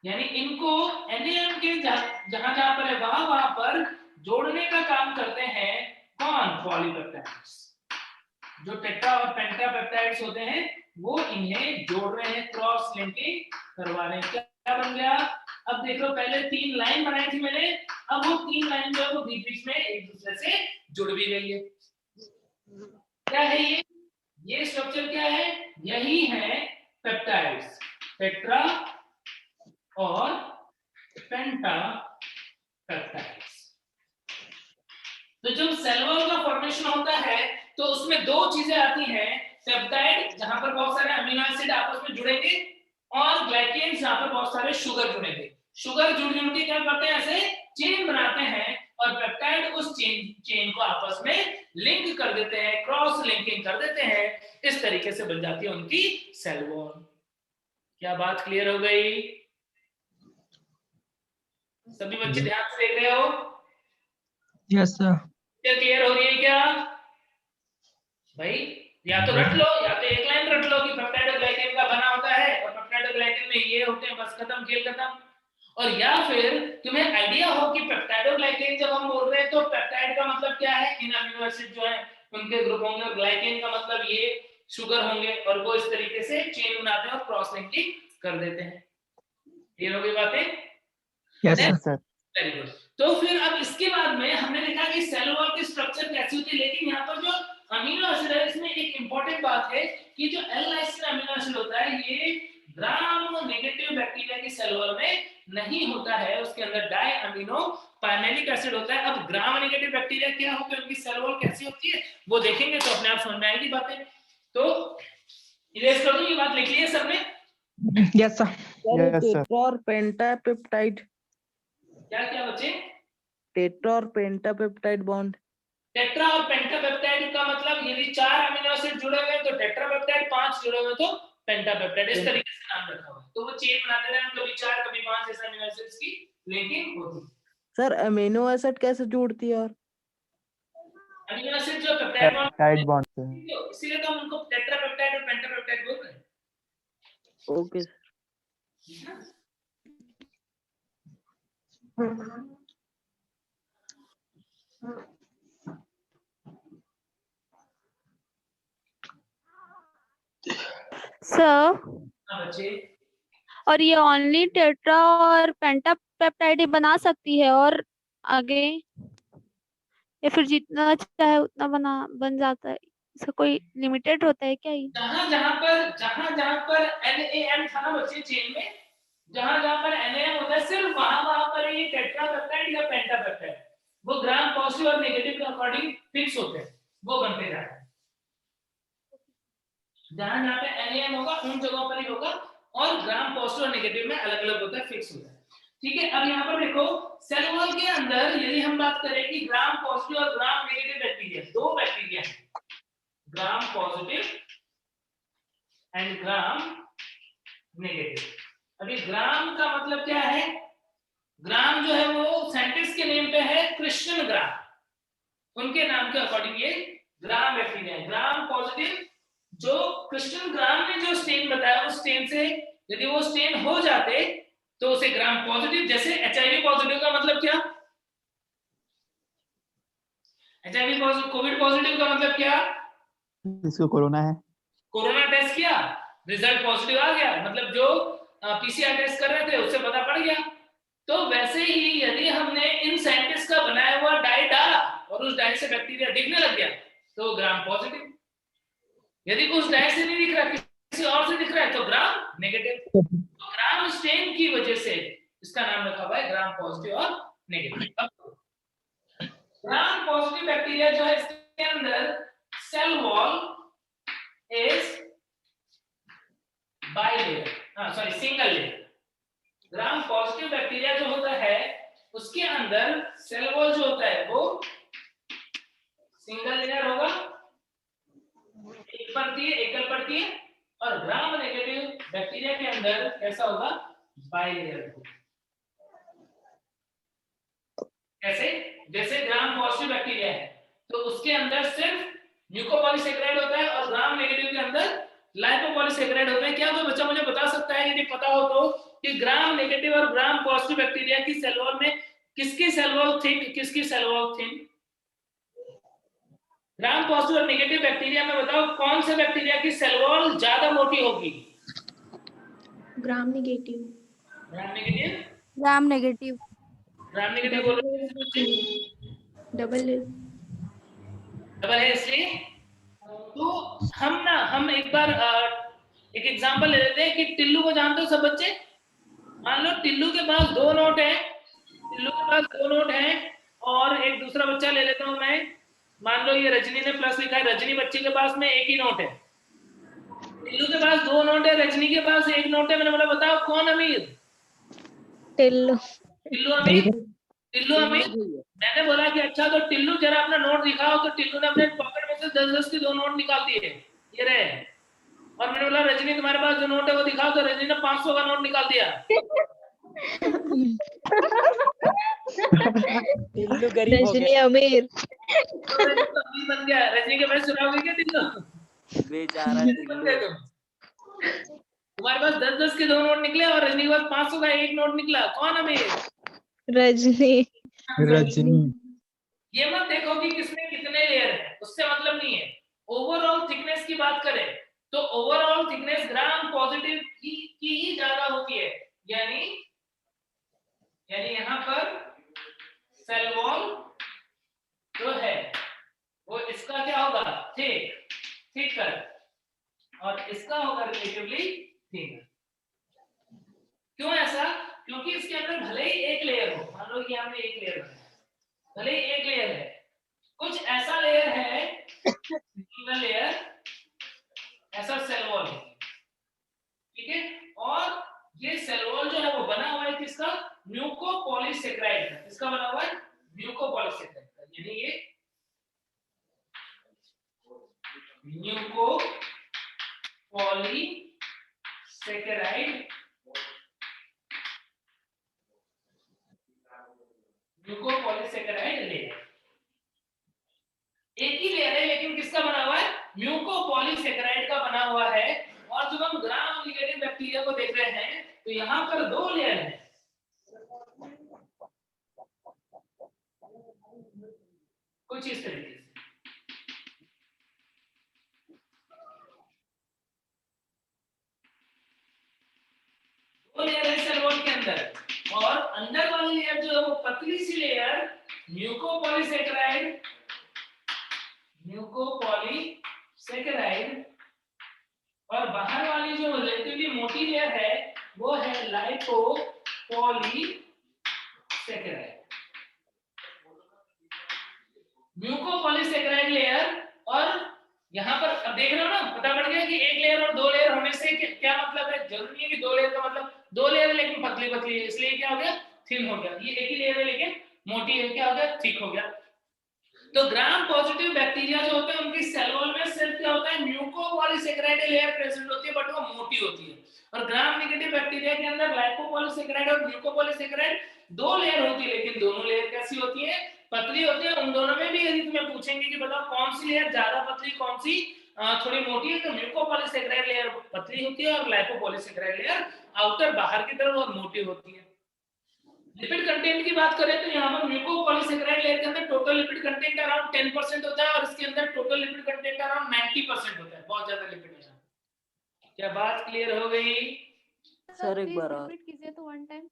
यानी इनको NAM के जहां जहां पर है वहां पर जोड़ने का काम करते हैं कौन? पॉलीपेप्टाइड्स। जो टेट्रा और पेंटापेप्टाइड्स होते हैं वो इन्हें जोड़ रहे हैं, क्रॉस लिंकिंग करवा रहे हैं। क्या बन गया? अब देख लो, पहले 3 लाइन बनाई थी मैंने, अब वो 3 लाइन जो है वो बीच बीच में एक दूसरे से जुड़ भी गई है। क्या है ये स्ट्रक्चर क्या है? यही है पेप्टाइड्स, टेट्रा और पेंटापेप्टाइड्स। तो जब सेल वॉल का फॉर्मेशन होता है तो उसमें 2 चीजें आती हैं, पेप्टाइड जहां पर बहुत सारे अमीनो एसिड आपस में जुड़ेंगे, और ग्लाइकेन्स जहां पर बहुत सारे शुगर जुड़ेंगे। शुगर जुड़ के क्या करते हैं? ऐसे चेन बनाते हैं, और पेप्टाइड उस चेन को आपस में लिंक कर देते हैं, क्रॉस लिंकिंग कर देते हैं। इस तरीके से बन जाती है उनकी सेल वॉल। क्या बात क्लियर हो गई? सभी बच्चे ध्यान से देख रहे हो? Yes sir. क्लियर हो रही है क्या भाई? या तो रट लो, या तो एक लाइन रट लो कि पेप्टाइड और ग्लाइकेन का बना होता है और पेप्टाइड और ग्लाइकेन में ये होते हैं, बस खत्म, खेल खत्म। और या फिर तुम्हें आइडिया हो कि पेप्टाइड और ग्लाइकेन जब हम बोल रहे हैं तो पेप्टाइड का मतलब क्या है? इन अमीनो एसिड जो है उनके ग्रुप होंगे, और ग्लाइकेन का मतलब ये शुगर होंगे, और वो इस तरीके से चेन बनाते हैं और क्रॉस लिंकिंग कर देते हैं। क्लियर हो गई बातें? Yes sir. Very good. तो फिर अब इसके बाद में हमने देखा कि सेल वॉल की स्ट्रक्चर कैसी होती है, लेकिन यहाँ पर जो अमीनो एसिड है, इसमें एक इंपॉर्टेंट बात है कि जो एल लाइसिन अमीनो एसिड होता है ये ग्राम नेगेटिव बैक्टीरिया की सेल वॉल में नहीं होता है, उसके अंदर डाई अमीनो पायमेलिक एसिड होता है। अब ग्राम नेगेटिव बैक्टीरिया क्या होते हैं, उनकी सेल वॉल कैसी होती है वो देखेंगे तो अपने आप समझ में आएगी बातें। तो इरेज कर दूं, ये बात लिख ली है सबने? Yes sir. टेट्रा और पेंटापेप्टाइड, क्या क्या बच्चे? टेट्रा और पेंटापेप्टाइड बॉन्ड। टेट्रा और पेंटापेप्टाइड का मतलब यदि 4 अमीनो एसिड जुड़े हुए तो टेट्रापेप्टाइड, 5 जुड़े हुए तो पेंटापेप्टाइड, इस तरीके से नाम रखा हुआ है। तो वो चेन बनाते रहे, कभी 4 कभी 5 ऐसे अमीनो एसिड्स की लिंकिंग होती है। सर अमीनो एसिड कैसे जुड़ती है? और अमीनो एसिड जो पेप्टाइड बॉन्ड से, इसीलिए तो हम उनको टेट्रापेप्टाइड और पेंटापेप्टाइड बोल रहे हैं। ओके सर, बच्चे और ये ओनली टेट्रा और पेंटापेप्टाइड ही बना सकती है और आगे, या फिर जितना चाहे उतना बन जाता है? इसका कोई लिमिटेड होता है क्या ये? जहां जहां पर NaN था ना बच्चे चेन में, जहां पर NaN होता है सिर्फ वहां पर ये टेट्रापेप्टाइड या पेंटापेप्टाइड वो ग्राम पॉजिटिव और नेगेटिव के अकॉर्डिंग फिक्स होते हैं, वो बनते जाते हैं। जहां पे NaN होगा उन जगहों पर ही होगा, और ग्राम पॉजिटिव और नेगेटिव में अलग अलग होता है, फिक्स होता है। ठीक है, अब यहाँ पर देखो सेल वॉल के अंदर यदि हम बात करें कि ग्राम पॉजिटिव और ग्राम नेगेटिव बैक्टीरिया, दो बैक्टीरिया है, gram positive and gram negative. अभी ग्राम का मतलब क्या है? ग्राम जो है वो साइंटिस्ट के नेम पे है क्रिश्चियन ग्राम, उनके नाम के अकॉर्डिंग ये ग्राम बैक्टीरिया है। ग्राम पॉजिटिव जो क्रिश्चियन ग्राम ने जो स्टेन बताया उस स्टेन से यदि वो स्टेन हो जाते तो उसे ग्राम पॉजिटिव, जैसे HIV पॉजिटिव का मतलब क्या? HIV पॉजिटिव, कोविड पॉजिटिव का मतलब क्या? इसको कोरोना है, कोरोना टेस्ट किया, रिजल्ट पॉजिटिव आ गया, मतलब जो PCR टेस्ट कर रहे थे उससे पता पड़ गया। तो वैसे ही यदि हमने इन साइंटिस्ट का बनाया हुआ डाई डाला और उस डाई से बैक्टीरिया दिखने लग गया तो ग्राम पॉजिटिव, यदि उस डाई से नहीं दिख रहा किसी और से दिख रहा है तो ग्राम नेगेटिव। तो ग्राम स्टेन की वजह से इसका नाम रखा हुआ है ग्राम पॉजिटिव और नेगेटिव। ग्राम पॉजिटिव बैक्टीरिया जो है इसके अंदर cell wall is bilayer, single layer. Gram positive bacteria जो होता है उसके अंदर सेल वॉल जो होता है वो सिंगल लेयर होगा, एक परतीय एकल परतीय, और ग्राम नेगेटिव बैक्टीरिया के अंदर कैसा होगा? बाइलेयर होगा। कैसे? जैसे ग्राम पॉजिटिव बैक्टीरिया है तो उसके अंदर सिर्फ म्यूकोपॉलीसेकेराइड होता है और ग्राम नेगेटिव के अंदर लाइपोपॉलीसेकेराइड होता है। क्या कोई बच्चा मुझे बता सकता है यदि पता हो तो कि ग्राम नेगेटिव और ग्राम पॉजिटिव बैक्टीरिया की सेल वॉल में किसकी सेल वॉल थिक, किसकी cell wall thin? Gram positive और नेगेटिव बैक्टीरिया में बताओ कौन से बैक्टीरिया की सेल वॉल ज्यादा मोटी होगी? Gram negative. Gram negative? Gram negative. Gram negative बोलो। डबल है इसलिए। तो हम एक बार एक एग्जांपल ले लेते हैं कि टिल्लू को जानते हो सब बच्चे? मान लो टिल्लू के पास 2 नोट है, टिल्लू के पास 2 नोट है, और एक दूसरा बच्चा ले लेता हूं मैं, मान लो ये रजनी ने प्लस लिखा है, रजनी बच्ची के पास में एक ही नोट है, टिल्लू के पास 2 नोट है, रजनी के पास 1 नोट है। मैंने बोला बताओ कौन अमीर? टिल्लू। टिल्लू अमीर? टिल्लू अमीर? मैंने बोला कि अच्छा तो टिल्लू जरा अपना नोट दिखाओ, तो टिल्लू ने अपने पॉकेट में से 10-10 के 2 नोट निकाल दिए, ये रहे। और मैंने बोला रजनी तुम्हारे पास जो नोट है वो दिखाओ, तो रजनी ने 500 का नोट निकाल दिया। टिल्लू गरीब हो रजनी गया। अमीर। अमीर बन गया। रजनी के पैसे चुराओगे क्या टिल्लू? बेचारा टिल्लू। तुम्हारे पास 10-10 के 2 नोट निकले और रजनी के पास 500 का 1 नोट निकला, कौन अमीर? रजनी। रजनी। ये मत देखो कि किसमें कितने लेयर है, उससे मतलब नहीं है। ओवरऑल थिकनेस की बात करें तो ओवरऑल थिकनेस ग्राम पॉजिटिव की ही ज्यादा होती है, यानी यहाँ पर सेल वॉल जो है वो इसका क्या होगा? थिकर और इसका होगा रिलेटिवली थिनर। क्यों ऐसा? क्योंकि इसके अंदर भले ही एक लेयर हो, मान लो कि हमने एक लेयर बनाया, भले ही एक लेयर है, कुछ ऐसा लेयर है, सिंगल लेयर, ऐसा सेल वॉल है, ठीक है, और ये सेल वॉल जो है वो बना हुआ है किसका? म्यूकोपॉलीसेकेराइड का। किसका बना हुआ है? म्यूकोपॉलीसेकेराइड का। यानी ये म्यूकोपॉलीसेकेराइड लेयर, एक ही लेयर है लेकिन किसका बना हुआ है? म्यूकोपॉलीसेकेराइड का बना हुआ है। और जब हम ग्राम नेगेटिव बैक्टीरिया को देख रहे हैं तो यहाँ पर दो लेयर है, कुछ इस तरीके से, दो लेयर है सेल वॉल के अंदर, और अंदर वाली लेयर जो है वो पतली सी लेयर म्यूकोपॉलीसेकेराइड और बाहर वाली जो रिलेटिवली मोटी लेयर है वो है लाइपोपॉलीसेकेराइड। म्यूकोपॉलीसेकेराइड लेयर, और यहाँ पर अब देख रहे हो ना, पता पड़ गया कि एक लेयर और दो लेयर होने से क्या मतलब है? जरूरी नहीं है कि दो लेयर का मतलब दो लेयर है लेकिन पतली पतली है, इसलिए क्या हो गया? थिन हो गया। ये एक ही लेयर है लेकिन मोटी है, क्या हो गया? थिक हो गया। तो ग्राम पॉजिटिव बैक्टीरिया जो होते हैं उनकी सेल वॉल में सिर्फ क्या होता है? म्यूकोपॉलीसेकेराइड लेयर प्रेजेंट होती है, बट वो मोटी होती है। और ग्राम नेगेटिव बैक्टीरिया के अंदर लाइपोपॉलीसेकेराइड और म्यूकोपॉलीसेकेराइड दो लेयर होती है, लेकिन दोनों लेयर कैसी होती है? पतली होती है। उन दोनों में भी यदि तुम्हें पूछेंगे कि बताओ कौन सी लेयर ज्यादा पतली, कौन सी थोड़ी मोटी है, तो म्यूकोपॉलीसेकेराइड लेयर पतली होती है और लाइपोपॉलीसेकेराइड लेयर आउटर बाहर की तरफ और मोटी होती है। लिपिड कंटेंट की बात करें तो यहाँ पर म्यूकोपॉलीसेकेराइड लेयर के अंदर टोटल लिपिड कंटेंट अराउंड 10% होता है और इसके अंदर टोटल लिपिड कंटेंट अराउंड 90% होता है। बहुत ज्यादा लिपिड है। क्या बात क्लियर हो गई? सर एक बार और रिपीट कीजिए तो वन टाइम।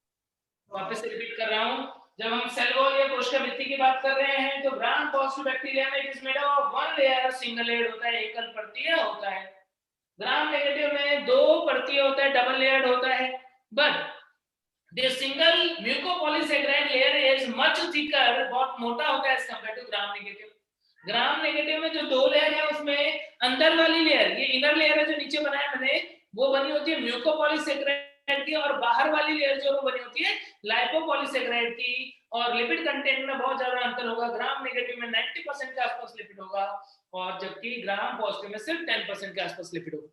वापस से रिपीट कर रहा हूँ। जब हम सेल वॉल या कोशिका भित्ति की बात कर रहे हैं तो ग्राम पॉजिटिव बैक्टीरिया में it is made of one layer, single layer होता है, एकल परतीय होता है। ग्राम नेगेटिव में दो परतीय होता है, डबल लेयर्ड होता है। But The single mucopolysaccharide layer is much thicker, बहुत मोटा होता है as compared to gram negative. Gram negative में जो दो लेयर है उसमें अंदर वाली लेयर, ये इनर लेयर है जो नीचे बनाया मैंने, वो बनी होती है म्यूकोपॉलीसेकेराइड की, और बाहर वाली लेयर जो वो बनी होती है लाइपोपॉलीसेकेराइड की। और लिपिड कंटेंट में बहुत ज्यादा अंतर होगा। ग्राम नेगेटिव में 90% के आसपास लिपिड होगा और जबकि ग्राम पॉजिटिव में सिर्फ 10% के आसपास लिपिड होगा।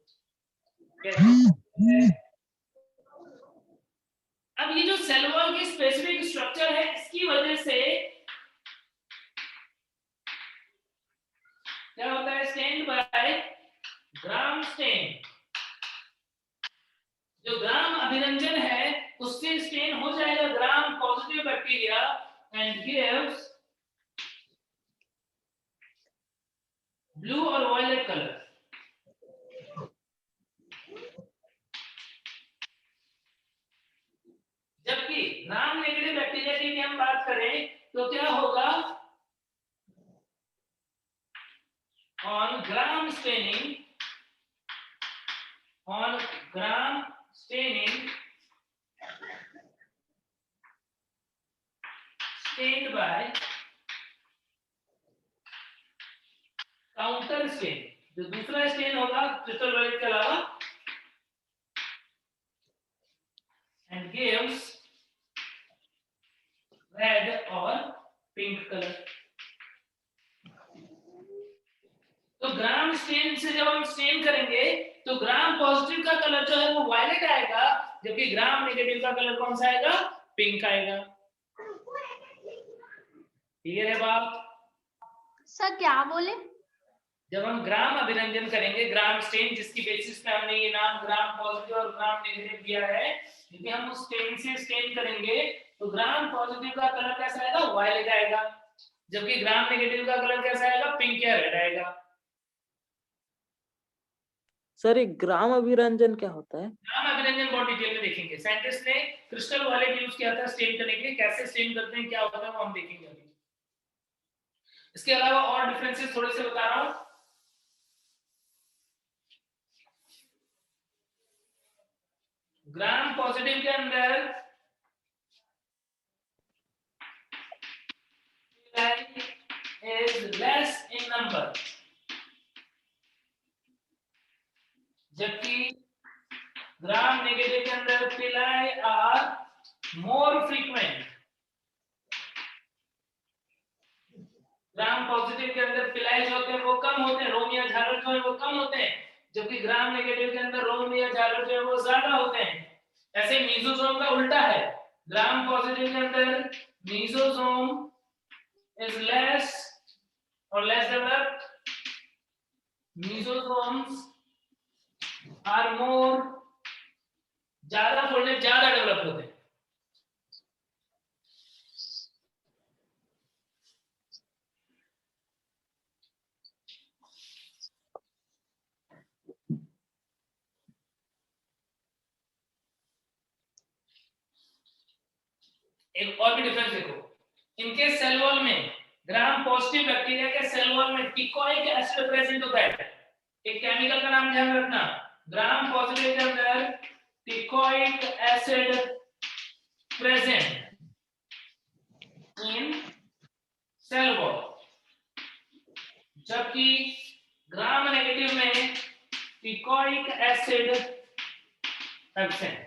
अब ये जो सेल वॉल की स्पेसिफिक स्ट्रक्चर है, इसकी वजह से क्या होता है? स्टेन्ड बाय ग्राम स्टेन। जो ग्राम अभिरंजन है उससे स्टेन हो जाएगा ग्राम positive bacteria and gives blue और वायलेट कलर। जबकि ग्राम नेगेटिव बैक्टीरिया की हम बात करें तो क्या होगा? On gram staining stained by counter stain. जो दूसरा स्टेन होगा क्रिस्टल वायलेट के अलावा एंड गिव्स रेड और पिंक कलर। तो ग्राम स्टेन से जब हम स्टेन करेंगे तो ग्राम पॉजिटिव का कलर जो है वो वायलेट आएगा, जबकि ग्राम नेगेटिव का कलर कौन सा आएगा? पिंक आएगा। क्लियर है बात? सर क्या बोले? जब हम ग्राम अभिरंजन करेंगे, ग्राम स्टेन जिसकी बेसिस पे हमने ये नाम ग्राम पॉजिटिव और ग्राम नेगेटिव दिया है, यदि हम उस स्टेन से स्टेन करेंगे तो ग्राम पॉजिटिव का कलर कैसा आएगा? वायलेट आएगा, जबकि ग्राम नेगेटिव का कलर कैसा आएगा? पिंक या रेड आएगा। सर एक ग्राम अभिरंजन क्या होता है? ग्राम अभिरंजन बहुत डिटेल में देखेंगे। साइंटिस्ट ने क्रिस्टल वायलेट यूज किया था स्टेन करने के लिए। कैसे स्टेन करते हैं, क्या होता है, वो हम देखेंगे अभी। इसके अलावा और डिफरेंसेस थोड़े से बता रहा हूँ। ग्राम पॉजिटिव के अंदर is less in number, जबकि ग्राम नेगेटिव के अंदर pili are more frequent. Gram positive के अंदर पिलाई जो होते हैं वो कम होते हैं, रोम या झालर जो है वो कम होते हैं, जबकि ग्राम नेगेटिव के अंदर रोम या झालर जो है वो ज्यादा होते हैं। ऐसे मीजोसोम का उल्टा है, ग्राम पॉजिटिव के अंदर mesosome is less or less developed, mesosomes are more, ज्यादा फोल्डेड, ज्यादा डेवलप होते हैं। एक और भी डिफरेंस देखो, इनके सेल वॉल में ग्राम पॉजिटिव बैक्टीरिया के सेल वॉल में टिकोइक एसिड प्रेजेंट होता है। एक केमिकल का नाम ध्यान रखना, ग्राम पॉजिटिव के अंदर teichoic acid present in cell wall, जबकि ग्राम नेगेटिव में टिकोइक एसिड एब्सेंट।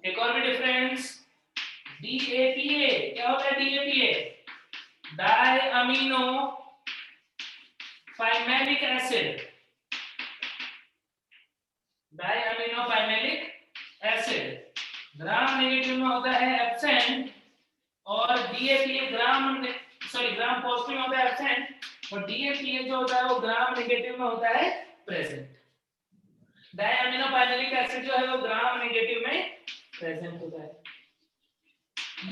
एक और भी डिफरेंस, DAPA क्या होता है? DAPA di amino pimelic acid, di amino pimelic acid gram negative में होता है एब्सेंट, और DAPA ग्राम पॉजिटिव में होता है एब्सेंट, और DAPA जो होता है वो ग्राम नेगेटिव में होता है present. Di amino pimelic acid जो है वो ग्राम नेगेटिव में प्रेजेंट होता है।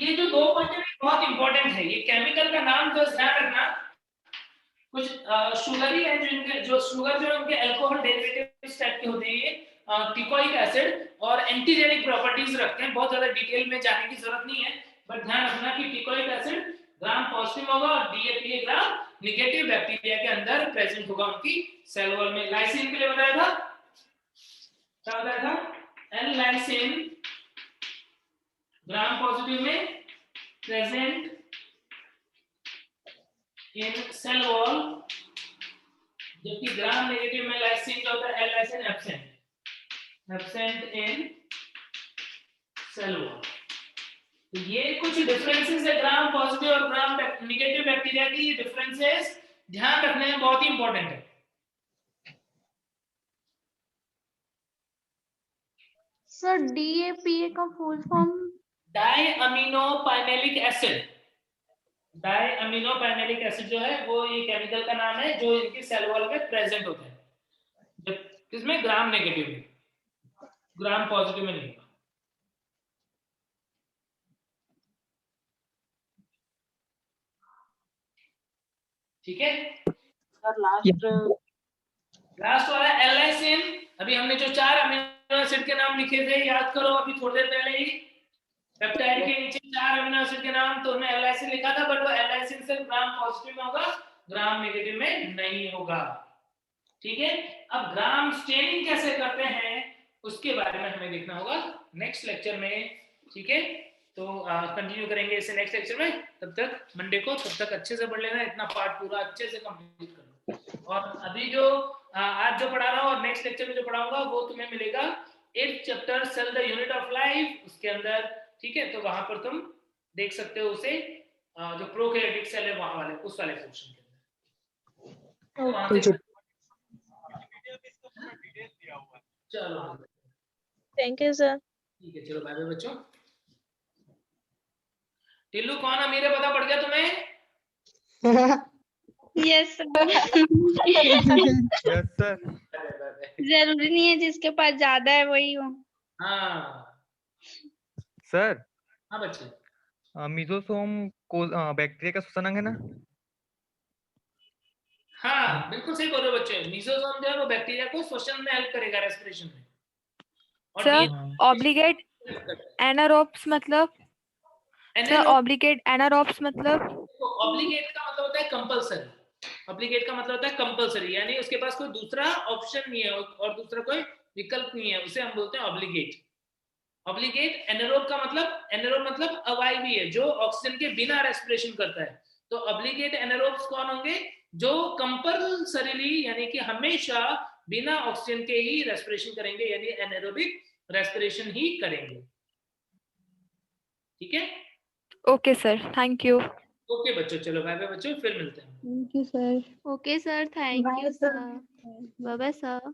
ये जो दो पॉइंट बहुत इंपॉर्टेंट है, ये केमिकल का नाम जो ध्यान रखना, कुछ शुगर ही है जो इनके, जो शुगर जो उनके अल्कोहल डेरिवेटिव्स टाइप के होते हैं, ये टिकोइक एसिड और एंटीजेनिक प्रॉपर्टीज रखते हैं। बहुत ज्यादा डिटेल में जाने की जरूरत नहीं है, बट ध्यान रखना कि टिकोइक एसिड ग्राम पॉजिटिव होगा और DAPA ग्राम नेगेटिव बैक्टीरिया के अंदर प्रेजेंट होगा उनकी सेल वॉल में। लाइसिन के लिए बताया था, क्या बताया था? एल लाइसिन ग्राम पॉजिटिव में प्रेजेंट इन सेल वॉल, जबकि ग्राम नेगेटिव में लाइसिन जो होता है L lysine absent in cell wall. तो ये कुछ डिफरेंसेस है ग्राम पॉजिटिव और ग्राम नेगेटिव बैक्टीरिया की। ये डिफरेंसेस ध्यान रखने में बहुत ही इंपॉर्टेंट है। सर DAPA का full form? Di amino pimelic acid. Di amino pimelic acid जो है वो ये केमिकल का नाम है जो इनकी सेल वॉल में प्रेजेंट होता है, जिसमें ग्राम नेगेटिव में, ग्राम पॉजिटिव में नहीं। ठीक है सर, लास्ट वाला एलाइसिन। अभी हमने जो 4 अमीनो एसिड के नाम लिखे थे याद करो, अभी थोड़ी देर पहले ही पेप्टाइड के नीचे 4 अमीनो एसिड के नाम, तो हमने एलाइसिन लिखा था, बट वो एलाइसिन सिर्फ ग्राम पॉजिटिव में होगा, ग्राम नेगेटिव में नहीं होगा। ठीक है, अब ग्राम स्टेनिंग कैसे करते हैं उसके बारे में हमें देखना होगा नेक्स्ट लेक्चर में। ठीक है, तो कंटिन्यू करेंगे इसे नेक्स्ट लेक्चर में। तब तक मंडे को तब तक अच्छे से पढ़ लेना, इतना पार्ट पूरा अच्छे से कंप्लीट करना। और अभी जो आज जो पढ़ा रहा हूँ और नेक्स्ट लेक्चर में जो पढ़ाऊंगा वो तुम्हें मिलेगा 8th chapter cell the unit of life, उसके अंदर। ठीक है, तो वहां पर तुम देख सकते हो उसे, जो प्रोकैरियोटिक सेल है वहां वाले, उस वाले पोर्शन के अंदर। चलो थैंक यू सर। ठीक है, चलो बाय बाय बच्चों। टिल्लू कौन अमीर है पता पड़ गया तुम्हें? Yes sir. Yes sir. जरूरी नहीं है जिसके पास ज्यादा है वही हो। हाँ सर, हाँ बच्चे, मीजोसोम को बैक्टीरिया का श्वसन अंग है ना? हाँ बिल्कुल सही बोल रहे हो बच्चे। मीजोसोम जो है वो बैक्टीरिया को श्वसन में हेल्प करेगा, रेस्पिरेशन में। और सर ऑब्लिगेट एनारोब्स मतलब? सर ऑब्लिगेट एनारोब्स मतलब? ऑब्लिगेट का मतलब होता है कंपल्सरी, ऑब्लिगेट का मतलब होता है कंपलसरी, यानी उसके पास कोई दूसरा ऑप्शन नहीं है और दूसरा कोई विकल्प नहीं है, उसे हम बोलते हैं ऑब्लिगेट। ऑब्लिगेट एनारोब का मतलब, एनारोब मतलब अवायवीय है, जो ऑक्सीजन के बिना रेस्पिरेशन करता है। तो ऑब्लिगेट एनारोब्स कौन होंगे? जो कंपल्सरीली यानी कि हमेशा बिना ऑक्सीजन के ही रेस्पिरेशन करेंगे, यानी एनारोबिक रेस्पिरेशन ही करेंगे। ठीक है, okay sir, thank you. Okay बच्चों, चलो बाय बाय बच्चों, फिर मिलते हैं। Thank you sir. Okay sir, thank you sir. Bye bye sir.